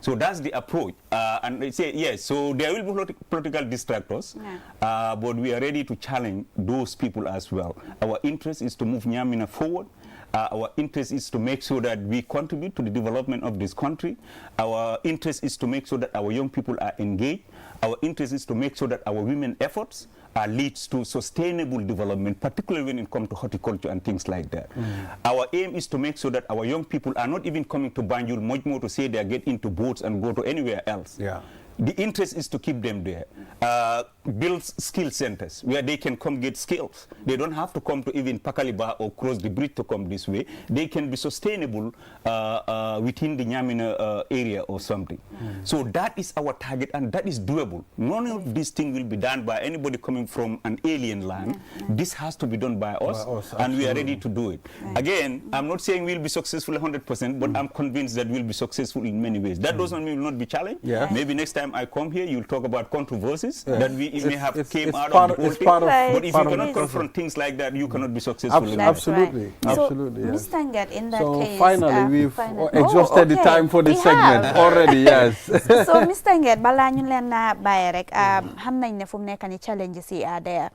So that's the approach. And they say, yes, so there will be political distractors, but we are ready to challenge those people as well. Our interest is to move Nyamina forward. Our interest is to make sure that we contribute to the development of this country. Our interest is to make sure that our young people are engaged. Our interest is to make sure that our women efforts leads to sustainable development, particularly when it comes to horticulture and things like that. Our aim is to make sure that our young people are not even coming to Banjul much more to say they get into boats and go to anywhere else. Yeah. The interest is to keep them there. Build skill centers where they can come get skills. They don't have to come to even Pakaliba or cross the bridge to come this way. They can be sustainable within the Nyamina area or something. So that is our target, and that is doable. None of these things will be done by anybody coming from an alien land. This has to be done by us, and we are ready to do it. Again, I'm not saying we'll be successful 100%, but I'm convinced that we'll be successful in many ways. That doesn't mean we'll not be challenged. Yeah. Maybe next time I come here, you'll talk about controversies that we may have came it's out part of the whole thing. part of- But if you part of cannot the confront things like that, you cannot be successful in life. Absolutely. Right. Absolutely. So, Yes. Mr. Nget, in that So case, finally, we've finally- exhausted the okay. time for this We segment have. already. Yes. So Mr. Nget, balaa ñu leen na bàyyi rek xam nañ ne fu mu nekk ni challenges yi are there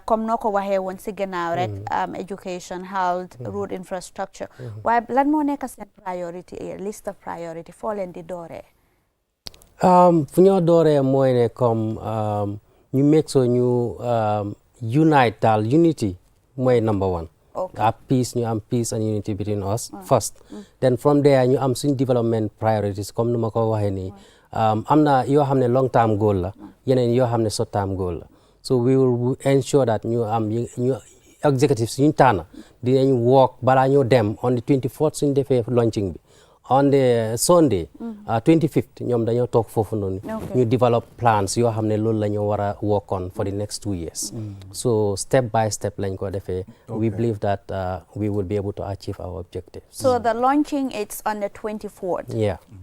comme noo ko waxee woon si gannaaw rek education, health, road infrastructure. waaye lan moo nekk seen priority list of priority foo leen di dooree. fu ñoo dooree mooy ne comme ñu make sure ñu unite daal unity mooy number one. Peace, ñu am peace and unity between us first. Then from there ñu am suñ development priorities comme nu ma ko waxee nii. am na yoo xam ne long term goal la yeneen yoo xam ne short term goal la so we will ensure that ñu am ñu executives ñu tànn dinañ work balaa ñoo dem on the 24th suñ defee launching bi on the Sunday 25th ñoom dañoo toog foofu noonu ñu develop plans yoo xam ne loolu la ñu war a work on for the next 2 years so step by step lañ ko defee we believe that we will be able to achieve our objectives. So the launching it's on the 24th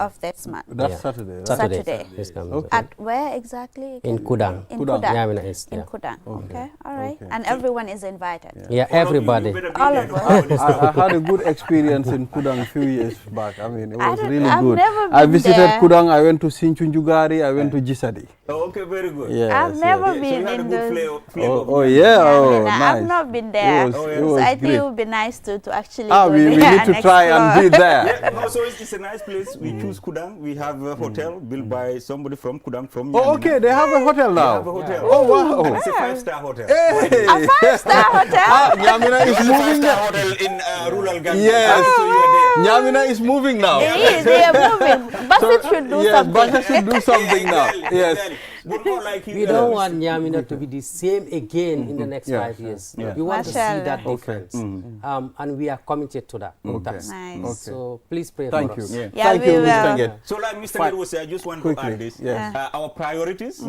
of this month. That's Saturday, right? Saturday. Okay. At where exactly? In Kudang. In Kudang. Nyamina East. In Kudang. Okay. All right. And everyone is invited. Yeah, everybody. All of us. I had a good experience in Kudang a few years back. I mean, it was really I've good. never I been visited there. Kudang, I went to Sinchunjugari, I went to Jisadi. Oh, okay, very good. Yes, I've never So been you had a in good those. flavor. Oh yeah, oh I've nice. not been there. It was So I think great. it would be nice to actually Ah, go we there need to try and explore. be there. Yeah, no, so it's a nice place. We choose Kudang. We have a hotel built by somebody from Kudang, from Oh, Nyamina. okay, they have a hotel They now. have a hotel. Oh, wow. And it's a 5-star hotel. Hey. A 5-star hotel? Ah, Nyamina is It's a moving 5-star now. hotel in rural Gambia. Yes. So you are there. Nyamina is moving now. It is. They are moving. Basit should do Yes, something. Basit should do something now. Exactly, Yes. exactly. But not like We don't want Nyamina to be the same again in the next Yeah. 5 years. Yeah. We want to see Mashallah. that difference. And we are committed to that. Nice. So please pray Thank for you. us. Yeah, Thank we you, Mr. will. Nget. So like Mr. Fine. Ned was saying, I just want Quickly, to add this. yes. Our priorities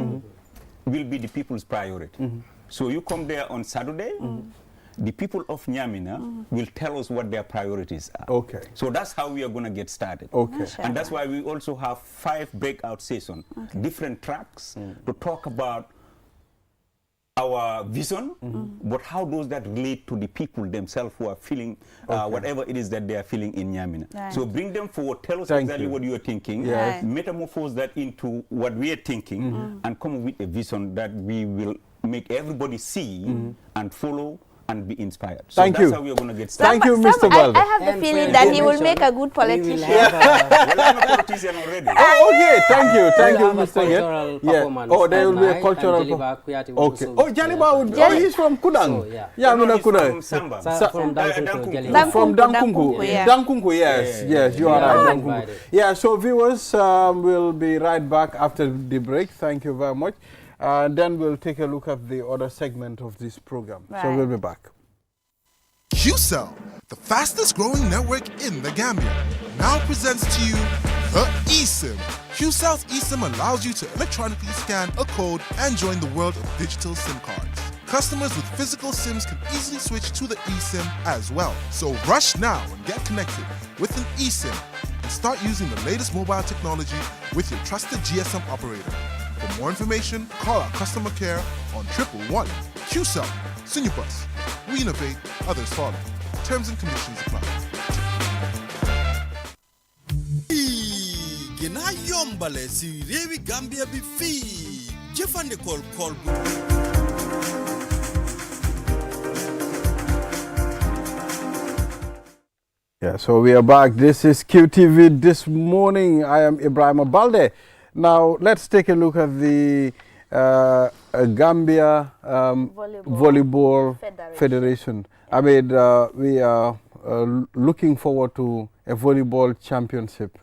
will be the people's priority. So you come there on Saturday, the people of Nyamina will tell us what their priorities are. Okay. So that's how we are going to get started. Okay. And that's why we also have 5 breakout sessions, different tracks to talk about our vision, but how does that relate to the people themselves who are feeling whatever it is that they are feeling in Nyamina. Right. So bring them forward, tell us Thank exactly you. what you are thinking, Yes. metamorphose that into what we are thinking, and come up with a vision that we will make everybody see and follow and be inspired. So Thank that's you. how we are going to get started. Thank you, Mr. Balde. I have the And feeling for that he will information, make a good we will politician. have Well, I'm a politician already. Oh, okay. Thank you. Thank you, have a Mr. cultural Nget. Yeah. performance Oh, there will be that a night, cultural. and Jaliba Kuyati will Okay. also Oh, be Jaliba there. would. Oh, he's from Kudang. So, yeah. Yeah, No, Mina he's from Kudang. Samba. From Dankunku, Dankunku. Jaliba. From Dankunku, Dankunku. yeah. Dankunku, yes. Yes, you are Yeah. right. Yeah. Dankunku. Invited. Yeah, so viewers, we'll be right back after the break. Thank you very much. Then we'll take a look at the other segment of this program. So Right. we'll be back. QCell, the fastest growing network in the Gambia, now presents to you the eSIM. QCell's eSIM allows you to electronically scan a code and join the world of digital SIM cards. Customers with physical SIMs can easily switch to the eSIM as well. So rush now and get connected with an eSIM and start using the latest mobile technology with your trusted GSM operator. For more information, call our customer care on 111. QCell, Sinubus. We innovate, others follow. Terms and conditions apply. Gena yombale si rewi Gambia bi fi jefande kol Yeah, so we are back. This is QTV This Morning. I am Ibrahim Abalde. Now, let's take a look at the Gambia Volleyball Federation. I mean, we are looking forward to a volleyball championship.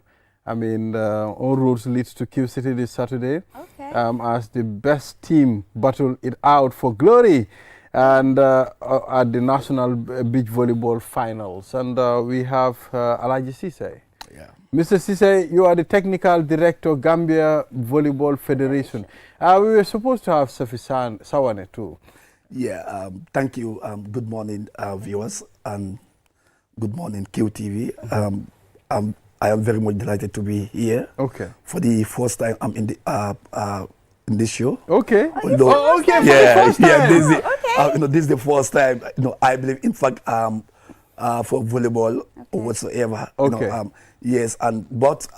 I mean, all roads leads to Q City this Saturday. Okay. As the best team battle it out for glory. And at the National Beach Volleyball Finals. And we have Alaji Sise. Yeah. Mr. Sise, you are the Technical Director, Gambia Volleyball Federation. We were supposed to have Safi Sawane too. Yeah, thank you. Good morning, viewers, and good morning, QTV. I am very much delighted to be here. Okay. For the first time, I'm in this show. Okay. Although, okay. Yeah, For the first time. yeah. This is the first time. I believe, in fact, for volleyball or whatsoever. Okay. Yes, but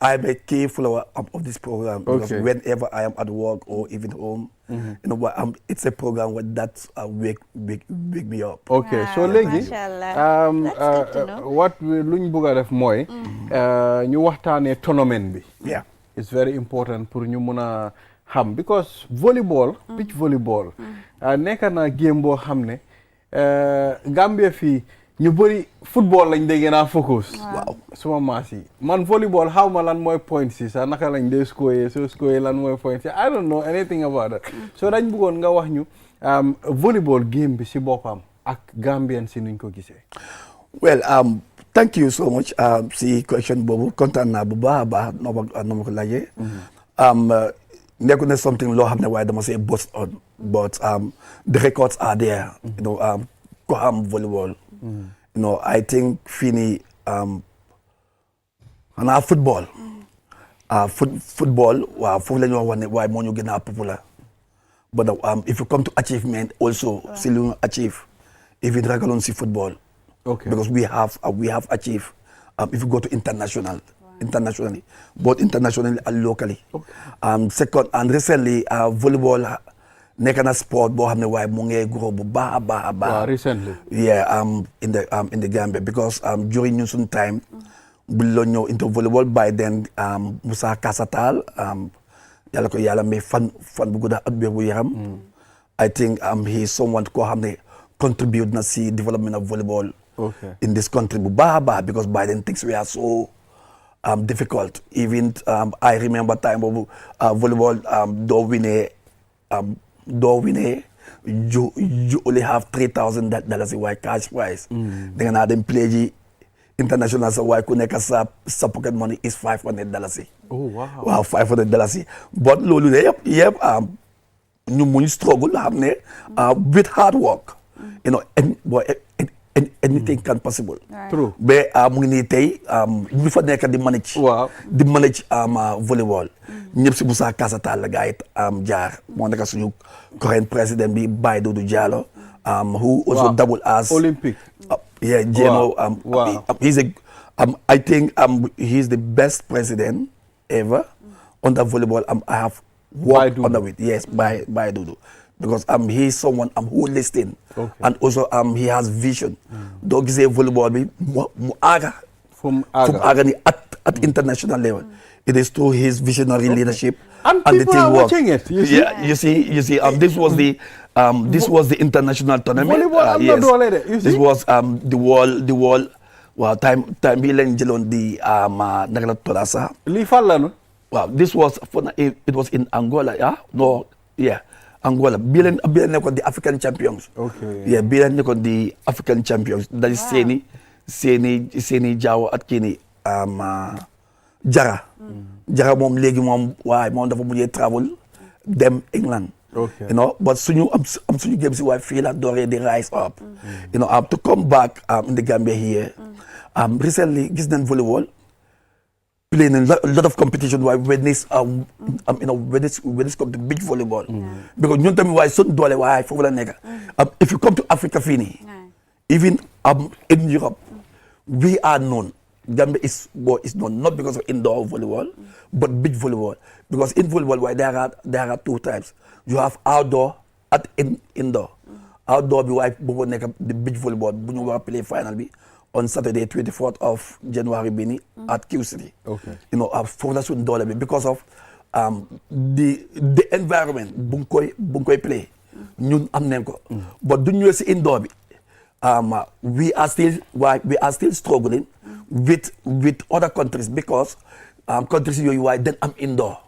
I am a key follower of this program because whenever I am at work or even home, it's a program that wake me up. Okay, Wow, so léegi That's good to know. what luñ bëgg a def mooy ñu waxtaanee tournament bi. Yeah. It's very important pour ñu mun a xam because volleyball, beach volleyball, nekk na game boo xam ne Gambia fii ñu bëri football lañ dee gën a focus. Waaw. Suma maas yi man volleyball xaw ma lan mooy points yi sax naka lañ dee score lan mooy points yi I don't know anything about that. So dañ bëggoon nga wax ñu volleyball game bi si boppam ak Gambian si nuñ ko gisee. Well, thank you so much. Si question boobu kontaan naa bu baax a baax noo ma ko laajee. Nekku ne something loo xam ne waaye dama say boast on but the records are there. Ko xam volleyball. I think fii nii xanaa football. Football waaw foofu la ñu wax ne waaye moo ñu gën a popular. But if you come to achievement also si lu ñu achieve if it ragaloon si football. Okay. Because we have achieved if you go to internationally, both internationally and locally. Okay. Second, and recently volleyball nekk na sport boo xam ne waaye mu ngi grow bu baax a baax a baax. Recently. Yeah, in the Gambia because during Newson time, we ñëw into volleyball by then Musa Kasatal yàlla ko yàlla may fan bu gudda at bu yaram. I think he is someone koo xam ne contribute na si development of volleyball. Okay. In this country bu baax a baax because by then things were so difficult. Even I remember time boobu volleyball doo winee you only have $3,000 waaye cash prize. Da nga naa dem play ji international sa waaye ku nekk sa pocket money is $500. Oh wow. Waaw $500. But loolu de yëpp ñu muñ struggle xam ne with hard work. Anything can possible. True. Ba mu ngi nii tey ñu fa nekk di manage. Waaw. Di manage volleyball. ñëpp si Musa Kasatal la gaa yi jaar moo nekk suñu current president bi Baye Doudou Diallo. Who also double as Olympic. Yeah, GMO. Wow. He's I think he's the best president ever on the volleyball. I have worked under it. Yes, by Doudou. Because he's someone who listens. Okay. And also he has vision. Doo gisee volleyball bi mu aaga. From aaga ni at international level. It is through his visionary leadership And the people are teamwork. watching it. You see? Yeah, you see. This was the international tournament. Volleyball am na doole de, you see? This was the wall. Well, time bi leen jëloon di naka la tudda sax. Lii fan la no? Wow, this was it was in Angola. Yeah, no, yeah. Angola bii leen nekkoon di African champions. Okay. Bii leen nekkoon di African champions. Dali seeni Jaawo ak kii nii Jara. Jara moom léegi moom dafa mujjee travel dem England. Okay. You know, but suñu games yi waaye fii la dooree di rise up. You know, to come back in the Gambia here. Recently gis nañ volleyball. Playing a lot of competition when this come to beach volleyball. Because ñun tamit waaye suñu doole waaye foofu la nekk. If you come to Africa fii nii, even in Europe, we are known. Gambia is known not because of indoor volleyball, but beach volleyball. Because in volleyball, why there are two types. You have outdoor and indoor. Outdoor, the beach volleyball, we will play final on Saturday, 24th of January, at Q City. Okay. You know, for us because of the environment, bunkoy play. But do you see indoor? We are still struggling with other countries because countries then indoor.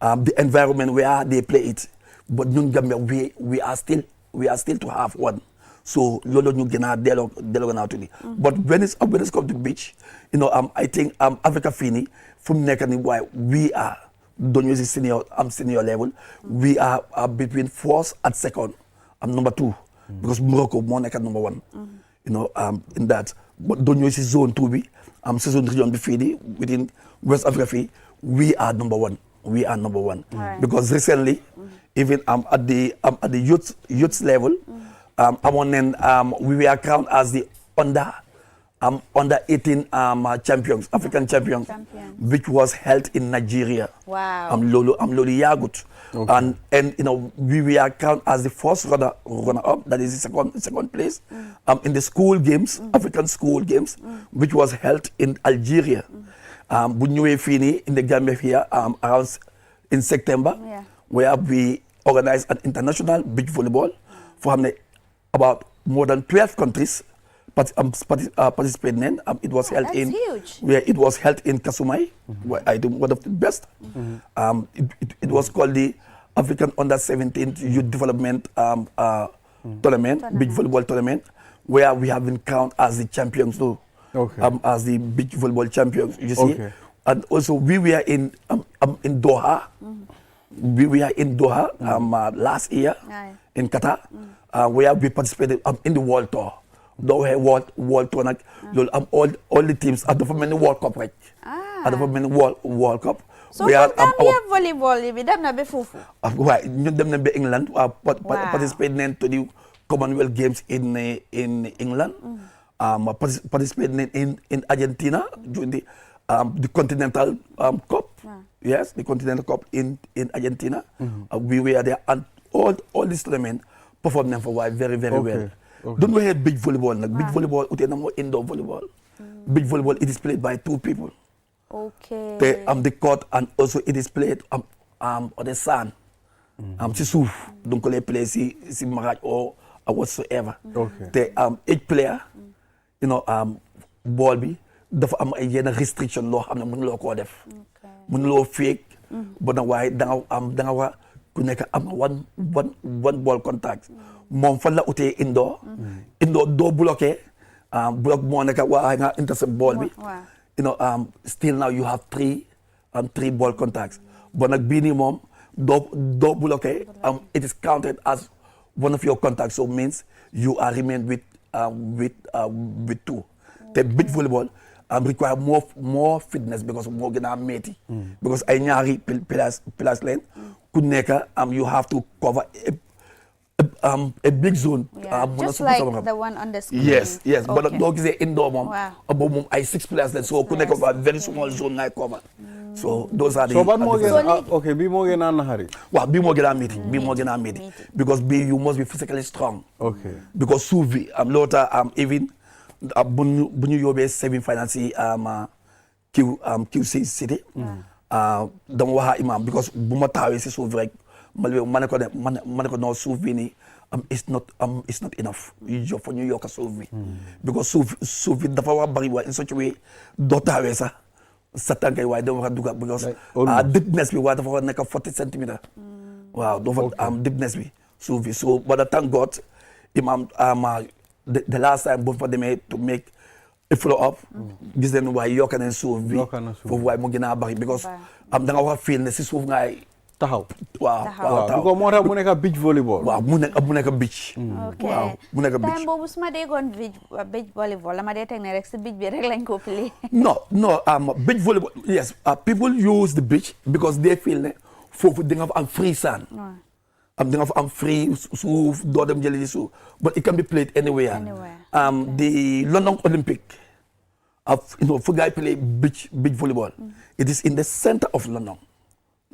The environment where they play it, but Gambia we are still to have one. So lolo ñu gëna delo gëna tuddi. But when it's come to the beach, you know, I think Africa Fini from nekk ni why we are don't use senior level. We are between first and second. I'm number 2 because Morocco more nekk number 1. You know, in that. But don't use zone 2 bi season region bi fini within West Africa we are number 1. We are number 1. Right. Because recently even at the youth level we were crowned as the under 18 champions, African champions, which was held in Nigeria. Wow. Lolo Yagut. Okay. And you know, we were crowned as the first runner up, that is the second place, in the school games, African school games, which was held in Algeria. Bunyue Fini in the Gambia here around in September, where we organized an international beach volleyball for about more than 12 countries participating in. It was held in huge. Where it was held in Kasumai, where I think one of the best. It was called the African Under 17 Youth Development Tournament, beach volleyball tournament, where we have been crowned as the champions too. Okay. As the beach volleyball champions, you see. Okay. And also we were in Doha. We were in Doha last year in Qatar, where we participated in the World Tour. Doha World Tour, all the teams at the Women's World Cup, right? At the Women's World Cup. So we are volleyball, we don't have fufu. Right, you them in England, participating to the Commonwealth Games in England. Participating in Argentina during the Continental Cup. Yes, the Continental Cup in Argentina. We were there, and all this tournament performed them for a while very well. Okay. Don't we have beach volleyball? Beach volleyball, indoor volleyball. Beach volleyball, it is played by 2 people. Okay. The court, and also it is played on the sand. Sisuf, don't call it play si maraj or whatsoever. Okay. Each player, you know, ball bi dafa am ay yenn restriction loo xam ne mënuloo koo def. Mënuloo fake. ba nag waaye da nga war ku nekk am one ball contact. moom fan la utee indoor. indoor doo bloqué. block moo nekk waa nga intercept ball bi. You know, still now you have 3 ball contacts. But nag bii nii moom doo bloqué. It is counted as one of your contacts, so means you are remain with 2. The beach volleyball require more fitness because more gën a metti. Because ay ñaari pillars leen ku nekk you have to cover a big zone. Just like the one on the screen. Yes. But doo gisee indoor moom boobu moom ay 6 pillars leen, so ku nekk a very small zone ngay cover. So those are the. So ban moo gën okay, bii moo gën a naxari. Waaw bii moo gën a metti. Because bii you must be physically strong. Okay. Because suuf bi loota even bu ñu yóbbee semi-finals yi QC City. dama wax imam because bu ma taawee si suuf rek ma ne ko non suuf bi nii it's not enough. Fa ñu yokk suuf bi. Because suuf bi dafa war a bari waaye in such a way doo taawee sax sa tànkay waaye dama war a dugg because deepness bi waaye dafa war a nekk 40 centimeters. waaw dafa deepness bi suuf bi so but thank God imam the last time boo fa demee to make a follow up gis nañ waaye yokk nañ suuf bi foofu waaye mu gën a bari because da nga wax feel ne si suuf ngay taxaw waaw because moo tax mu nekk beach volleyball waaw mu nekk beach waaw mu nekk beach time boobu su ma déggoon beach volleyball la ma dee teg ne rek si beach bi rek lañ ko play no beach volleyball yes people use the beach because they feel ne foofu di nga fa am free sand di nga fa am free suuf doo dem jëli suuf but it can be played anywhere the London Olympic fu guy play beach volleyball it is in the center of London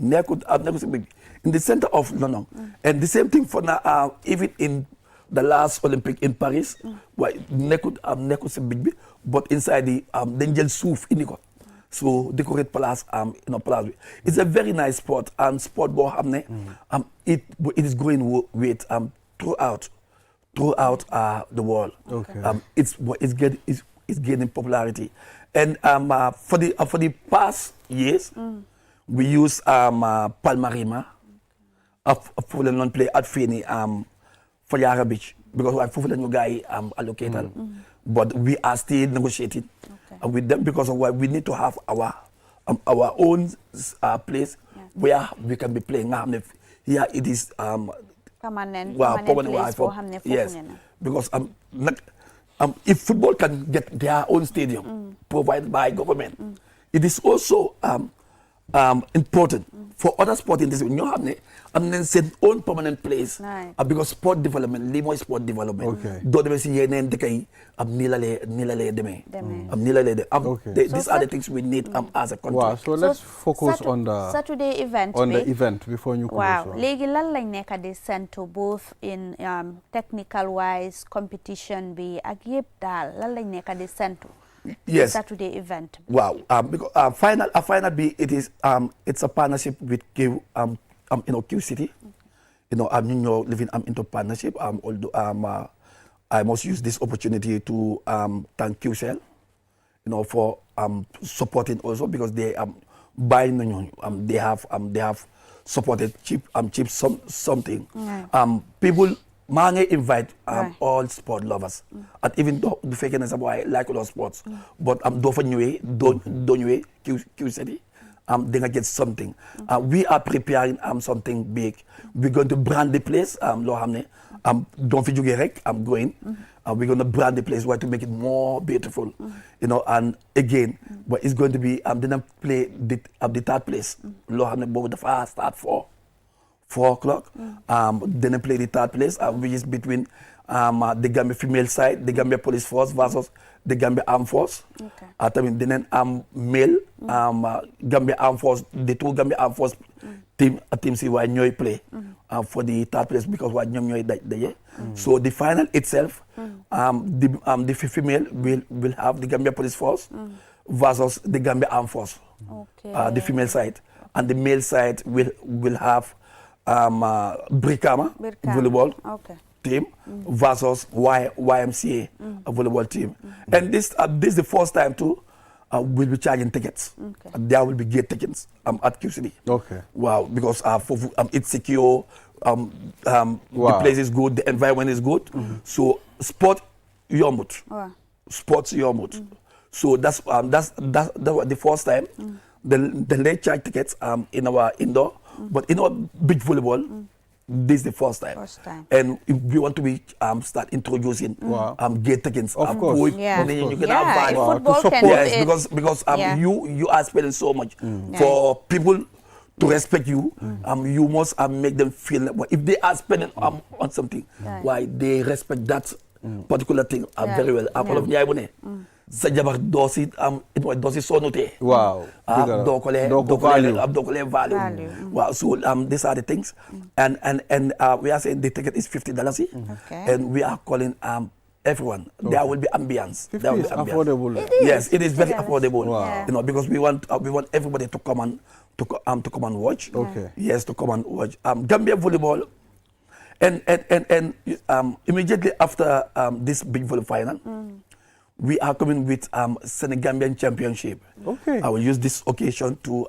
nekkul si beach in the center of London and the same thing for now even in the last Olympic in Paris waaye nekkul si beach bi but inside the dañ jël suuf indi ko so decorate place place bi it's a very nice sport and sport boo xam ne it is growing with throughout the world it's gaining popularity and for the past years we use Palmarima foofu la ñu play at fii nii Fajara Beach because waaye foofu la ñu gars yi allocated but we are still negotiating with them because of why we need to have our own place where we can be playing nga xam ne here it is permanent place boo xam ne yes because if football can get their own stadium provided by government it is also important for other sport in this ñoo xam ne am nañ seen own permanent place because sport development lii mooy sport development doo demee si yeneen dëkk yi nii la lee demee these are the things we need as a country. Wow, so let's focus on the Saturday event the event before ñu waaw léegi lan lañ nekk di séntu both in technical wise competition bi ak yëpp daal lan lañ nekk di séntu yes Saturday event wow because final B it's a partnership with Q City ñu living into partnership although I must use this opportunity to thank QCell for supporting also because they buying they have supported cheap something people maa ngi invite all sport lovers and even though du fekkee ne sax waaye like all sports but doo fa ñëwee doo ñëwee Q City di nga get something we are preparing something big we're going to brand the place loo xam ne don't fi jógee rek going we're going to brand the place to make it more beautiful and again but it's going to be dina play the third place loo xam ne boobu dafa start 4 o'clock then play the third place which is between the Gambia female side, the Gambia Police Force versus the Gambia Armed Force. Then male Gambia Armed Force, the two Gambia Armed Force team see why ñoy play for the third place because why ñom ñoy daje. So the final itself the female will have the Gambia Police Force versus the Gambia Armed Force. The female side, and the male side will have Brikama volleyball team versus YMCA volleyball team. And this is the first time too we'll be charging tickets. There will be gate tickets at QCD. Wow, because it's secure, the place is good, the environment is good. So sport yombut. Sports yombut. So that's the first time the late charge tickets in our indoor. But in our beach volleyball, this is the first time. And we want to start introducing gate tickets. Of course. You can have football support. Yes, because you are spending so much. For people to respect you, you must make them feel that if they are spending on something, why they respect that particular thing very well. Sa jabar doo si sonute. Wow. Doo ko lee value. Wow. So these are the things, and we are saying the ticket is $50, and we are calling everyone. There will be ambience. There will be affordable. Yes, it is very affordable. Wow. Because we want everybody to come and watch. Yes, to come and watch Gambia volleyball, and immediately after this big volleyball final. We are coming with Senegambian Championship. I will use this occasion to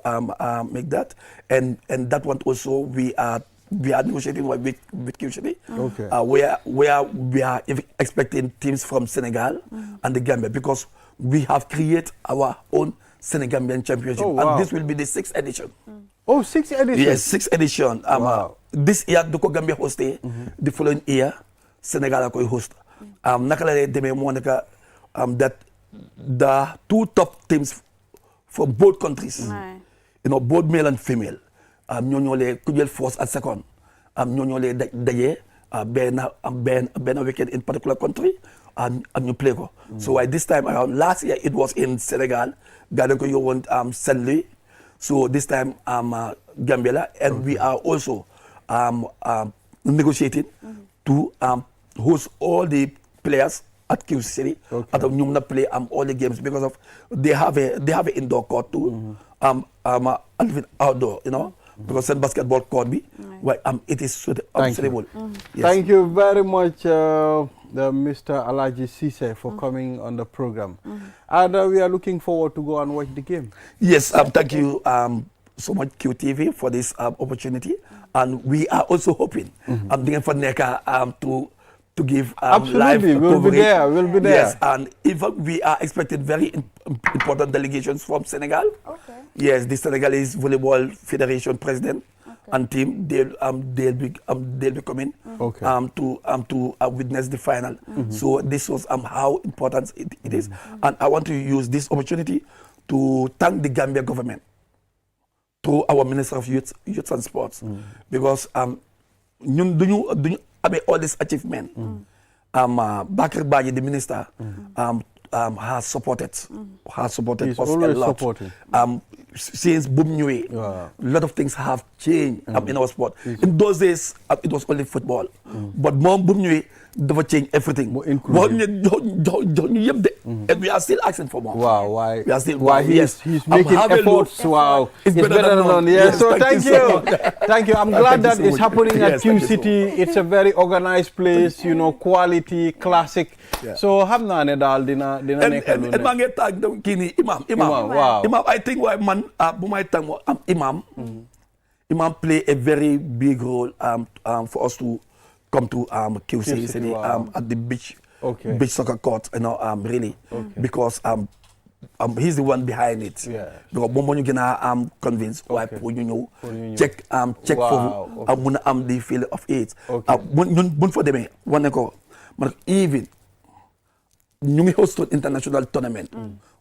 make that, and that one also we are we are negotiating with QCD. Okay. Where we are expecting teams from Senegal and the Gambia, because we have created our own Senegambian championship, and this will be the 6th edition. Oh, 6th edition. Yes, 6th edition. This year the Gambia hosté, the following year Senegal koy host. Naka la demee moo nekk that the 2 top teams from both countries, you know, both male and female, ñoo lee ku jël first and second, ñoo lee daje benn weekend in particular country and ñu play ko. So this time around, last year it was in Senegal, Gambia ko yóbbuwoon Saint Louis. So this time Gambia, and we are also negotiating to host all the players at QC City. At ñoom na play all the games, because of they have an indoor court too, outdoor, you know, because the basketball court be it is suitable. Yes. Thank you very much, Mr. Alaji Cisse, for coming on the program. And we are looking forward to go and watch the game. Yes, thank you so much, QTV, for this opportunity. And we are also hoping for NECA to give live Absolutely, we'll be there. We'll be there. Yes, and in fact, we are expecting very important delegations from Senegal. Okay. Yes, the Senegalese Volleyball Federation president and team, they'll be coming to witness the final. So this was how important it is, and I want to use this opportunity to thank the Gambia government, to our Minister of Youth and Sports, because ñun duñu amee all this achievement. Bakr Badji, the minister, has supported us a lot. Supporting. Since Boom Nue, a lot of things have changed in our sport. In those days, it was only football. But Boom Nue dafa change everything. And we are still asking for more. Wow, why? We are still he's making efforts. Wow, it's better than none. Yes, so thank you. Thank you. I'm glad that it's happening at Q City. It's a very organized place, you know, quality, classic. So xam naa ne daal dina nekk lu ne. And maa ngi tag kii nii imam. Wow. Imam, I think why man bu may tag mo imam. Imam play a very big role for us to come to QC City at the beach soccer court, you know, really, because he's the one behind it. Because moom ñu gën a convinced why pour ñu ñëw check foofu mun a am the feel of it. ñun buñ fa demee wane ko man even ñu ngi hostoon international tournament.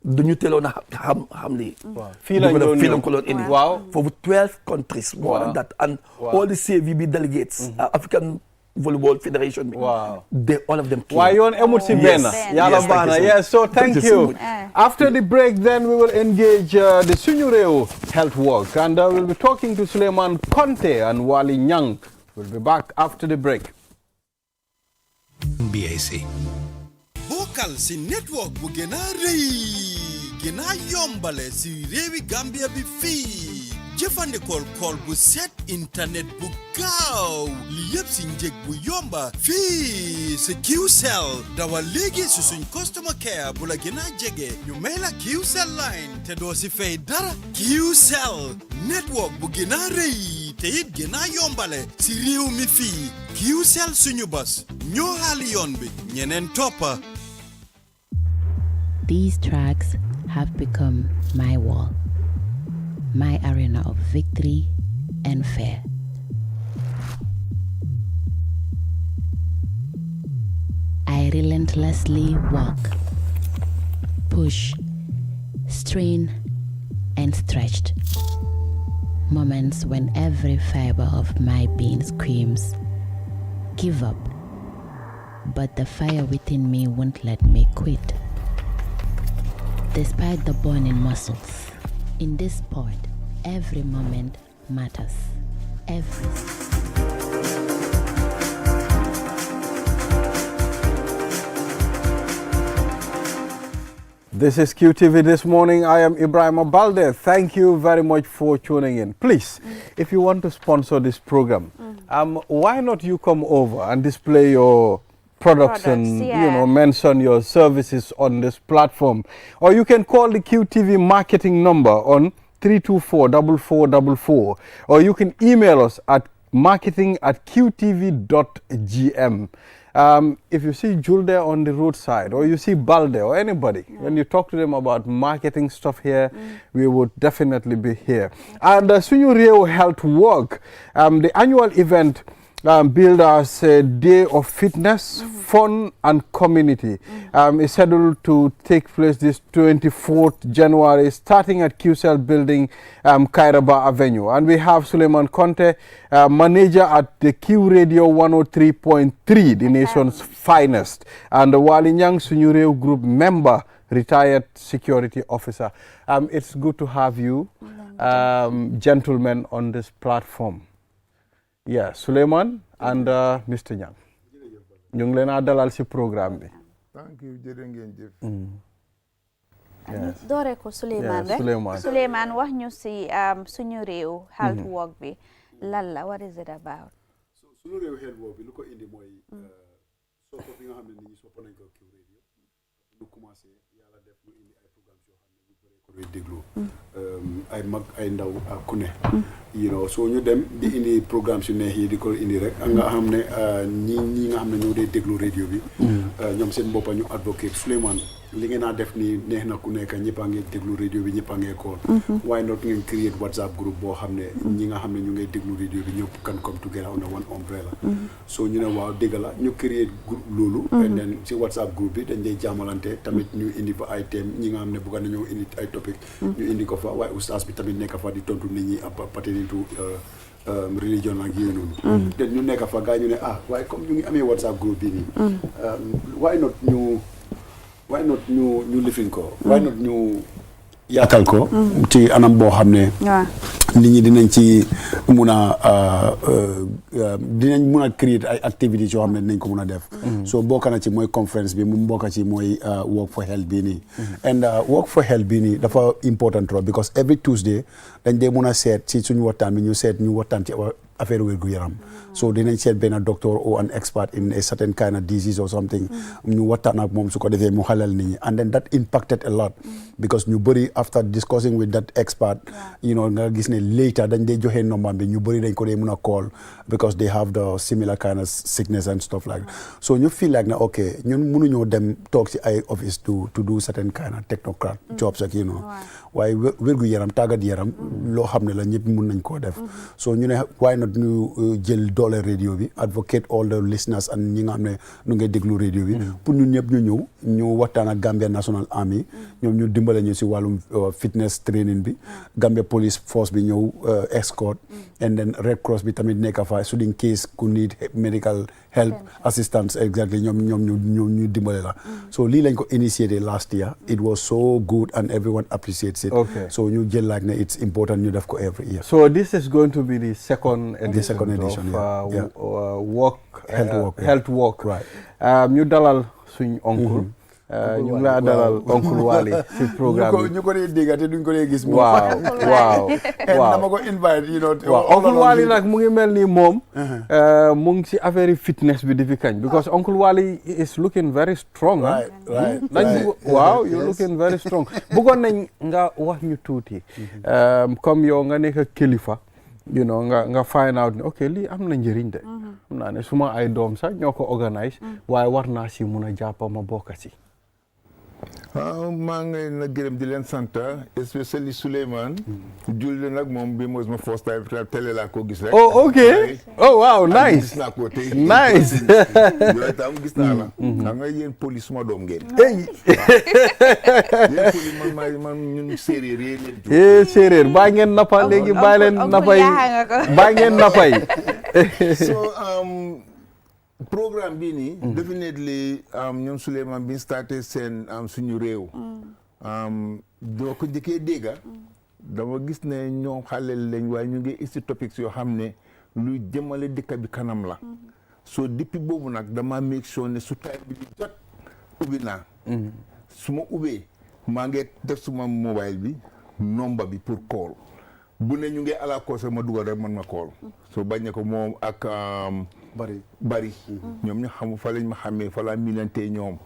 duñu teeloon a xam lii. fii lañ ko loon indi. for 12 countries. more than that, and all the CVB delegates, African Volleyball Federation. They all of them came. Why you on emutsi Ben? Yes, so thank you. After the break, then we will engage the Sunyureo Health Work, and we'll be talking to Suleiman Conte and Wali Nyang. We'll be back after the break. BAC. Bokal si network bu gëna rëy gëna yombale si réewi Gambia bi fii jëfandikool call bu set internet bu gaaw li yëpp si njëg bu yomba fii si QCell dawal léegi si suñ customer care bu la gëna jege ñu may la QCell line te doo si fay dara. QCell network bu gëna rëy te it gëna yombale si réew mi fii QCell suñu bas ñoo xaali yoon bi ñeneen toppa. These tracks have become my wall, my arena of victory and fear. I relentlessly walk, push, strain, and stretched. Moments when every fiber of my being screams, give up. But the fire within me won't let me quit. Despite the burning muscles, in this sport, every moment matters. This is QTV This Morning. I am Ibrahim Abalde. Thank you very much for tuning in. Please, if you want to sponsor this program, why not you come over and display your products and mention your services on this platform, or you can call the QTV marketing number on 324-4444, or you can email us at marketing@qtv.gm. If you see Jul there on the roadside, or you see Balde or anybody, when you talk to them about marketing stuff here, we would definitely be here. And Suñu Réew Health Walk, the annual event billed as a day of fitness, fun and community. Is scheduled to take place this 24th January, starting at QCell Building, Kairaba Avenue. And we have Suleiman Conte, manager at the Q Radio 103.3, the nation's finest, and the Wali Nyang Suñu Réew Group member, retired security officer. It's good to have you, gentlemen, on this platform. Yeah, Suleiman and Mr. Nyang. ñu ngi leen a dalal ci programme bi. Thank you, jërë ngeen jëf. doore ko Suleiman rek. Suleiman wax ñu ci Suñu Réew Health Walk bi lan la, what is it about? Suñu Réew Health Walk bi lu ko indi mooy soppa bi nga xam ne nit ñi soppa nañ ko Q Radio lu commencé yàlla def ñu indi ay programme yoo xam ne ñu bëri ko doy déglu ay mag ay ndaw ak ku ne soo ñu dem di indi programme su neex yi di ko indi rek nga xam ne ñi nga xam ne ñoo dee déglu radio bi ñoom seen boppa ñu advocate Souleymane li ngeen a def nii neex na ku nekk ñëpp a ngi déglu radio bi ñëpp a ngi call waaye not ngeen create WhatsApp group boo xam ne ñi nga xam ne ñu ngay déglu radio bi ñëpp can come together under one umbrella soo ñu ne waaw dégg la ñu create groupe loolu and then si WhatsApp group bi dañ dee jaamalante tamit ñu indi fa ay thème ñi nga xam ne bëgg nañoo indi ay topic ñu indi ko fa waaye oustaz bi tamit nekk fa di tontu nit ñi pertaining to religion ak yooyu noonu te ñu nekk fa gars ñu ne waaye comme ñu ngi amee WhatsApp group bi nii why not ñu lifin ko why not ñu yaatal ko ci anam boo xam ne nit ñi dinañ ci mun a create ay activités yoo xam ne dinañ ko mun a def so bokk na ci mooy conference bi mu bokk ci mooy work for health bii nii and work for health bii nii dafa important trop because every Tuesday dañ dee mun a seet ci suñu waxtaan bi ñu waxtaan ci affaire wér gu yaram so dinañ seet benn doctor or an expert in a certain kind of disease or something ñu waxtaan ak moom su ko defee mu xalal nit ñi and then that impacted a lot because ñu bëri after discussing with that expert nga gis ne later dañ dee joxe number bi ñu bëri dañ ko dee mun a call because they have the similar kind of sickness and stuff like that so ñu feel like na ok ñun mënuñoo dem toog ci ay office to do certain kind of technocrat jobs ak waaye wér gu yaram tàggat yaram loo xam ne la ñëpp mun nañ koo def so ñu ne why not ñu jël doole radio bi advocate all the listeners and ñi nga xam ne nu ngay déglu radio bi pour ñun ñëpp ñu waxtaan ak Gambia National Army ñoom ñu dimbale ñu si wàllum fitness training bi Gambia Police Force bi ñëw escort and then Red Cross bi tamit nekk fa su in case ku need medical help assistance exactly ñoom ñu dimbale la so lii lañ ko initiated last year it was so good and everyone appreciates it so ñu jël like ne it's important ñu def ko every year so this is going to be the second edition of health walk right ñu dalal suñ oncle ñu ngi laa dalal oncle Wally ci programme ñu ko dee dégg te duñ ko dee gis waaw dama ko invite oncle Wally nag mu ngi mel ni moom mu ngi ci affaire fitness bi di fi kañ because oncle Wally is looking very strong waaw you looking very strong bëggoon nañ nga wax ñu tuuti comme yow nga nekk kilifa nga find out ne ok lii am na njëriñ de xam naa ne suma ay doom sax ñoo ko organise waaye war naa si mun a jàppa ma bokk si maa ngi leen a gërëm di leen sant especially Souleymane julli nag moom bi mooy ma first time télé laa ko gis rek ok wow nice gis naa ko tey nice yooyu tam gis naa la xam nga yéen police suma doom ngeen yéen police man ñun séeréer yéen séeréer baa ngeen nappa léegi baa leen nappay baa ngeen nappay so programme bii nii definitely ñoom Souleymane bi starté seen suñu réew doo ko njëkkee dégga dama gis ne ñoom xale lañ waaye ñu ngi isti topics yoo xam ne luy jëmale dëkk bi kanam la so depuis boobu nag dama make sure ne su time bi di jot ubbi naa su ma ubbee maa ngi def suma mobile bi nomba bi pour call bu ne ñu ngi ala koose ma dugal rek man ma call so bañ ne ko moom ak bari ñoom ñu xamu fa lañ ma xamee fa la milante ñoom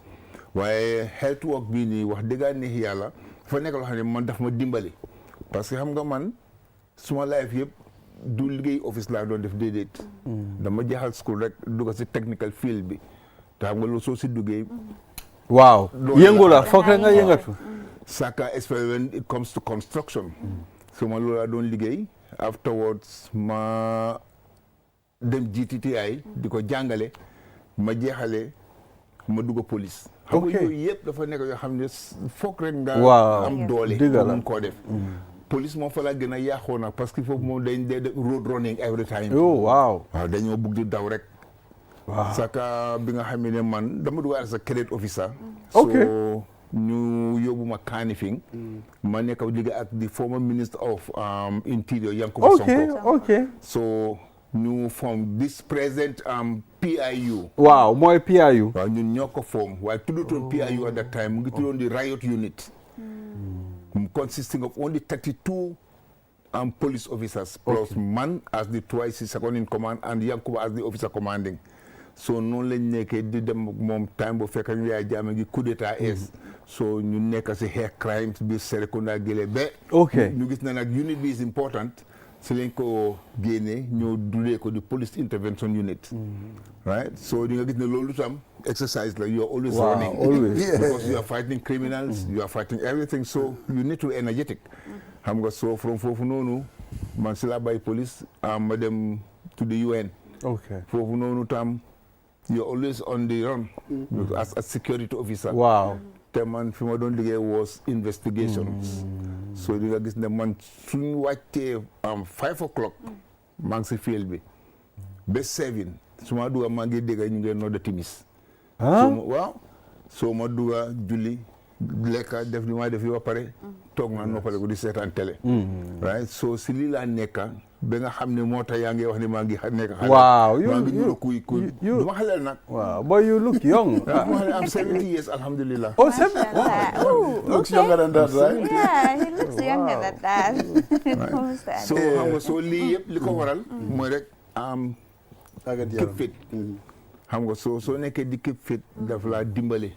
waaye health work bii nii wax dëgg neex yàlla dafa nekk loo xam ne man daf ma dimbali parce que xam nga man suma life yëpp du liggéey office laa doon def déedéet. dama jeexal school rek dugg si technical field bi te xam nga loolu soo si duggee. waaw yëngu la foog rek nga yëngatu. Saka especially when it comes to construction. so ma loolu laa doon liggéey afterwards ma dem GTTI di ko jàngale ma jeexale ma dugg police. xam nga yooyu yëpp dafa nekk yoo xam ne foog rek nga am doole mun koo def. police moom fa la gën a yàqoo nag parce que foofu moom dañ dee road running every time. waaw dañoo bugg di daw rek. Saka bi nga xam ne man dama dugg as a cadet officer. so ñu yóbbu ma Kanifing. ma nekk liggéey ak the former minister of interior Yankuba Sonko. so ñu form this present PIU. waaw mooy PIU. waaw ñun ñoo ko form waaye tuddutoon PIU at that time mu ngi tuddoon di riot unit. consisting of only 32 police officers plus man as the twice second in command and Yankuba as the officer commanding. so noonu lañ nekkee di dem moom time bu fekk ñu yaay jaame ngi coup d'état es so ñu nekk si hair crimes bi Serekunda Gele ba ñu gis na nag unit bi is important si lañ ko génnee ñoo dudee ko di police intervention unit right so di nga gis ne loolu tam exercise la you are always running because you are fighting criminals you are fighting everything so you need to be energetic xam nga so from foofu noonu man si la bàyyi police ma dem to the UN foofu noonu tam you are always on the run as a security officer. Wow. te man fi ma doon liggéey was investigations. so di nga gis ne man suñu wàccee 5 o'clock. maa ngi si field bi. ba 7 su ma dugga maa ngi dégg ñu ngi nodda timis. waaw soo ma dugga julli lekka def li ma def yi ba pare. toog naa noppale ko di seetaan télé. right so si lii laa nekka ba nga xam ne moo tax yaa ngi wax ne maa ngi nekk xale. waaw maa ngi ñëw kuy du ma xaleel nag. waaw but you look young. I'm 70 years alhamdulillah. Oh, 70. Looks younger than that, right? Yeah, he looks younger than that. so xam nga soo lii yëpp li ko waral. mooy rek keep fit. xam nga soo nekkee di keep fit daf laa dimbale.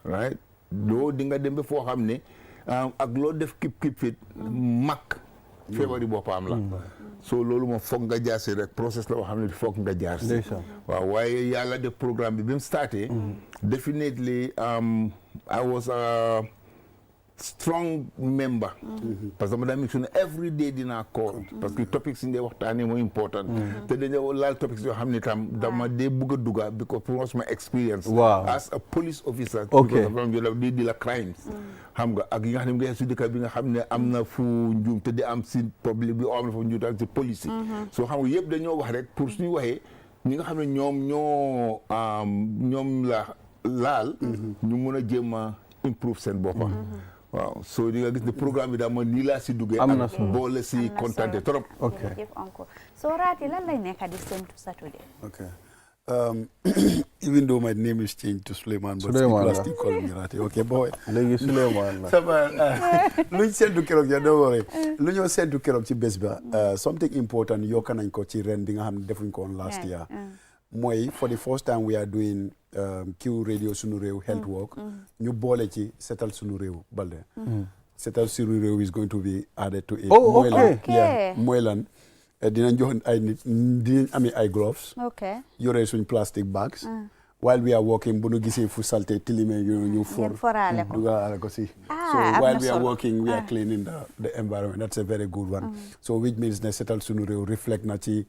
right doo di nga dem ba foo xam ne ak loo def keep fit mag feebari boppam la. so loolu moom foog nga jaar si rek process la boo xam ne foog nga jaar si. waaw waaye yàlla def programme bi mu starté. definitely I was a strong member. parce que dama daa make sure ne every day dinaa call. parce que topics yi ngay waxtaanee mooy important. te dañoo laal topics yoo xam ne tam dama dee bëgg a dugga because for my experience. as a police officer. di la crimes. xam nga ak yi nga xam ne nga su dëkk bi nga xam ne am na fu njuum te di am si public bi am na fu njuum te am si police yi. soo xam nga yëpp dañoo wax rek pour suñu waxee ñi nga xam ne ñoom la laal. ñu mun a jéem a improve seen boppa waaw so di nga gis ne programme bi daal man nii laa si duggee. am na solo boole si kontaante trop. jërëjëf oncle so Ratty lan lay nekk di same to Saturday. Okay. Even though my name is changed to Suleiman, but people are still calling me Ratty. Okay, boy. Léegi Suleiman la. Sama luñ seetlu keroog ya don't worry. Lu ñu seetlu keroog ci bés ba something important yokk nañ ko ci ren bi nga xam ne defuñ ko woon last year. mooy for the first time we are doing Q radio sunu réew health work. ñu boole ci setal sunu réew Balde. setal sunu réew is going to be added to it. Oh, okay. mooy lan dinañ jox ay nit dinañ amee ay gloves. yore suñ plastic bags. while we are working bu nu gisee fu salte tilime ñu foraale ko dugaale ko si. So while we are working we are cleaning the environment. That's a very good one. So which means ne setal sunu réew reflect na ci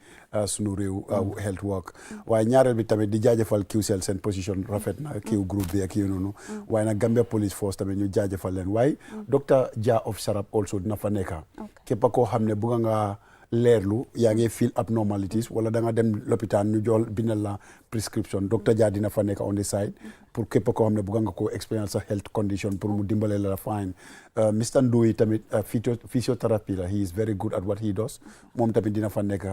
sunu réew health work. waaye ñaareel bi tamit di jaajëfal QCell seen position rafet na Q group bi ak yooyu noonu. waaye nag Gambia Police Force tamit ñu jaajëfal leen waaye Dr. Jah of Sarab also dina fa nekka. képp koo xam ne bëgg nga leerlu yaa ngi feel abnormalities wala da nga dem lopitaan ñu jool bindal la prescription Dr. Jah dina fa nekk on the side pour képp koo xam ne bëgg nga ko experience sa health condition pour mu dimbale la fine. Mr. Ndoye tamit physiotherapy la he is very good at what he does moom tamit dina fa nekk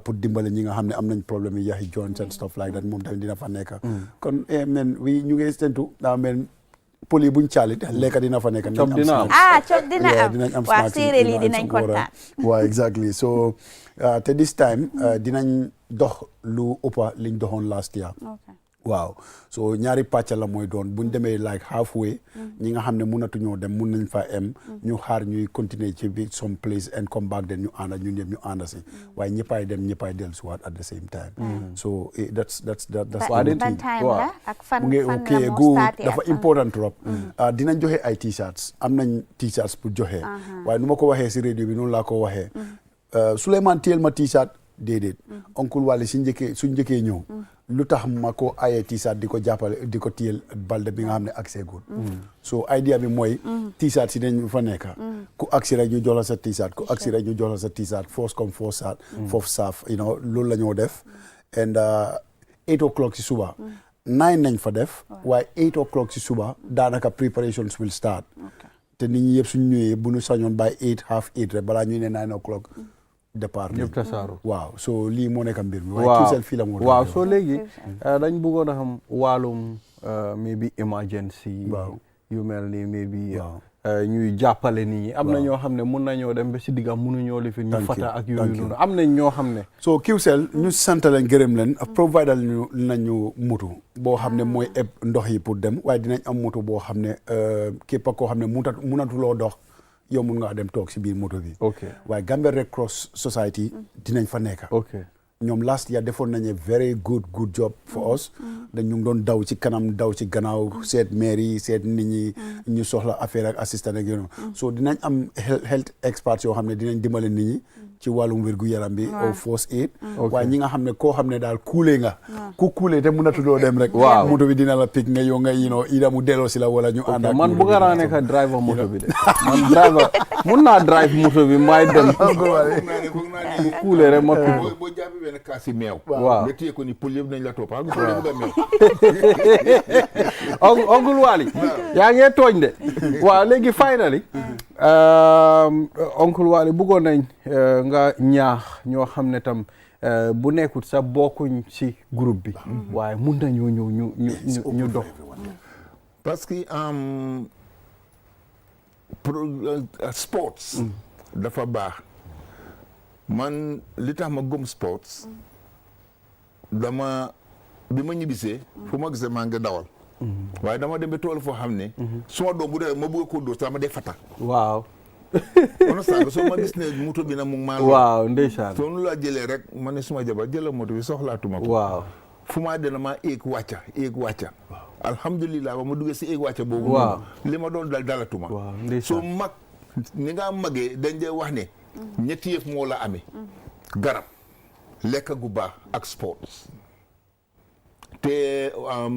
pour dimbale ñi nga xam ne am nañ problème yi yaxi joints and stuff like that moom tamit dina fa nekk. kon ñu ngi sentu poli buñ caalit lekka dina fa nekk. cop dina am cop dina am dinañ am waa séeréer yi dinañ kontaan. waaw exactly so te this time dinañ dox lu ëppa liñ doxoon last year. waaw so ñaari pàcc la mooy doon buñ demee like halfway ñi nga xam ne mënatu ñoo dem mun nañ fa em ñu xaar ñuy continuer ci bi some place and come back then ñu ànda ñun ñëpp ñu ànda si waaye ñëppaay dem ñëppaay dellusiwaat at the same time so that's ban time la ak fan mu ngi la ok moo good starté dafa ak important trop dinañ joxe ay t-shirts am nañ t-shirts pour joxe waaye nu ma ko waxee si radio bi noonu laa ko waxee Souleymane téyel ma t-shirt déedéet oncle Wally suñ njëkkee ñëw lu tax ma ko ayee t-shirt di ko jàppale di ko téyel balde bi nga xam ne accès gul so idea bi mooy t-shirt si dañ fa nekk ku agsi rek ñu jox la sa t-shirt ku agsi rek ñu jox la sa t-shirt first come first serve foofu saaf loolu la ñoo def and 8 o'clock si suba 9 nañ fa def waaye 8 o'clock si suba daanaka preparations will start te nit ñi yëpp suñ ñëwee bu ñu sañoon by 8 half 8 rek balaa ñuy ne 9 o'clock départ ñëpp tasaaru waaw so lii moo nekk mbir mi waaye Qcell fii la moo waaw so léegi dañ bëggoon a xam wàllum maybe emergency yu mel ni maybe ñuy jàppale nit ñi am na ñoo xam ne mun nañoo dem ba si digga mënuñoo lifin ñu fata ak yooyu noonu am nañ ñoo xam ne so Qcell ñu sant leen gërëm leen providal ñu nañu moto boo xam ne mooy eb ndox yi pour dem waaye dinañ am moto boo xam ne képp koo xam ne munatuloo dox yow mun ngaa dem toog si biir moto bi waaye Gambia Red Cross Society dinañ fa nekk ñoom last year defoon nañu very good job for us dañ ñu ngi doon daw ci kanam daw ci gannaaw seet maire yi seet nit ñi ñu soxla affaire ak assistant ak yoonu so dinañ am health experts yoo xam ne dinañ dimbale nit ñi ci wàllum wérgu yaram bi au first aid waaye ñi nga xam ne koo xam ne daal kuulee nga ku kuulee te mënatuloo dem rek moto bi dina la pick nga yow nga ida mu delloo si la wala ñu ànd ak man bëgg naa nekk driver moto bi de man driver mun naa drive moto bi may dem mu kuulee rek ma tudd boo jàppee benn kaasi meew waaw nga téye ko ni pël yëpp nañ la topp ak meew Oncle Wally yaa ngee tooñ de waaw léegi finally Oncle Wally bëggoon nañ nga ñaax ñoo xam ne tam bu nekkut sa bokkuñ ci groupe bi waaye mun nañoo ñëw ñu dox parce que sports dafa baax man li tax ma gëm sports dama bi ma ñibbisee fu ma gisee maa ngi dawal waaye dama dem ba tool foo xam ne suma doom bu dee ma bëgg ko dóor dama dee fata waaw on soo ma gis ne moto bi na mu maa waaw ndeysaan soo nu laa jëlee rek ma ne suma jabar jëla moto bi soxlaatuma ko waaw fu maa dena maa éeg wàcca alhamdulilah ba ma duggee si éeg wàcca boobu waaw li ma doon dalatuma soo mag ni nga magee dañ dee wax ne ñetti yëf moo la amee garab lekk gu baax ak sports te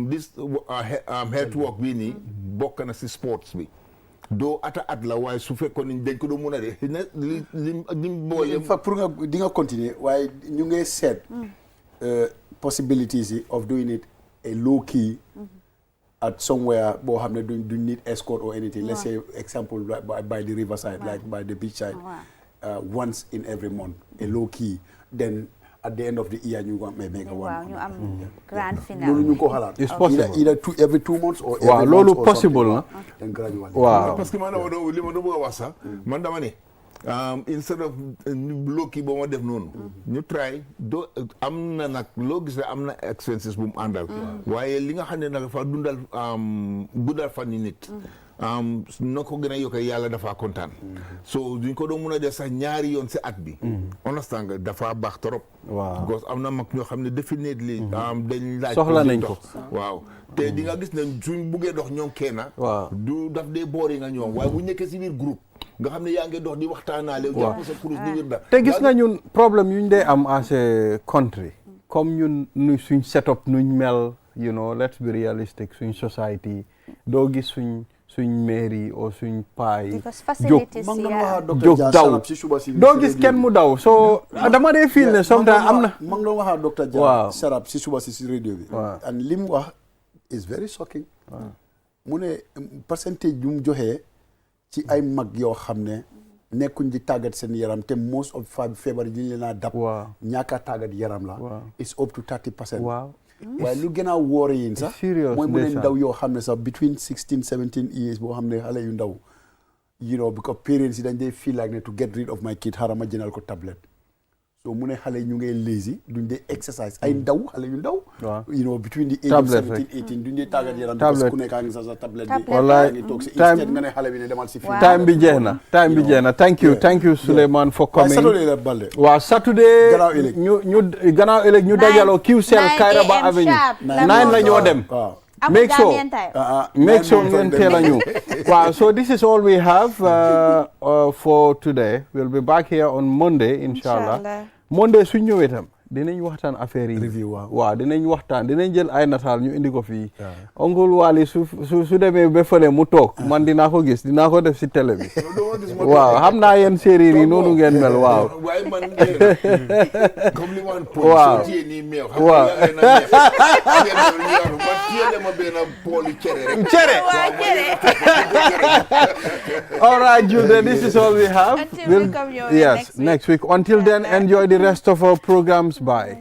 this health work bii nii bokk na si sports bi doo at la waaye su fekkoon ni dañ ko doon mun a de li boole pour nga di nga continuer waaye ñu ngi seet possibilities of doing it a low key at somewhere boo xam ne duñ need escort or anything let's say example by the riverside like by the beach side once in every month a low key then at the end of the year ñu am make a one ñu am grand final loolu ñu ko xalaat it's possible either every 2 months or waaw loolu possible na then gradually waaw parce que man dama doon li ma doon bëgg a wax sax man dama ne instead of loo kii ba ma def noonu ñu try doo am na nag loo gis ne am na expenses bu mu àndal waaye li nga xam ne nag dafa dundal guddal fan yi nit na ko gën a yokkee yàlla dafa kontaan so duñ ko doon mun a def sax ñaari yoon si at bi understand nga dafa baax trop waaw because am na mag ñoo xam ne definitely dañ laaj soxla nañ ko waaw te di nga gis ne suñ buggee dox ñoom kenn du daf dee boori nga ñoom waaye bu nekkee si biir groupe nga xam ne yaa ngi dox di waxtaanaale jàpp sa kurus di wir da te gis nga ñun problème yuñ dee am as a country comme ñun suñ set up nuñ mel you know let's be realistic suñ society doo gis suñ mairie o suñ paay jóg daw doo gis kenn mu daw so dama dee feel ne sometimes am na ma ngi doon waxaa docteur Dia Sarab si suba si radio bi and li mu wax is very shocking mu ne percentage yu mu joxee ci ay mag yoo xam ne nekkuñ di tàggat seen yaram te most of feebar yi ñu leen a dab ñàkk a tàggat yaram la is up to 30%. waaye lu gën a woore yin sax mooy mu ne ndaw yoo xam ne sax between 16 17 years boo xam ne xale yu ndaw you know because parents yi dañ dee feel like ne to get rid of my kid xaaral ma jëndal ko tablet so mu ne xale ñu ngay lazy duñ dee exercise ay ndaw xale yu ndaw you know between the age of Tablet 17 18 duñ dee tàggat yaram Tablet. parce que ku nekk a ngi sa tablette bi Wallaay ngi toog si time instead nga ne xale bi ne demal si fii time bi jeex na time bi jeex na thank you Suleiman for coming Saturday la Balde waaw Saturday Gannaaw ëllëg. ñu gannaaw ëllëg ñu dajaloo QCell Kairaba Avenue 9 la ñoo dem make sure ngeen teel a ñëw waaw so this is all we have for today we'll be back here on Monday inshallah Monday su ñëwee tam dinañ waxtaan affaire yi review waaw dinañ waxtaan dinañ jël ay nataal ñu indi ko fii Oncle Wally su demee ba fële mu toog man dinaa ko gis dinaa ko def si télé bi waaw xam naa yéen séeréer yi noonu ngeen mel waaw waaye man comme li man waaw soo nii meew waaw ma téye ma benn poolu cere rek cere all right Jude this is all we have Until we come your way yes next week until then enjoy the rest of our programs bye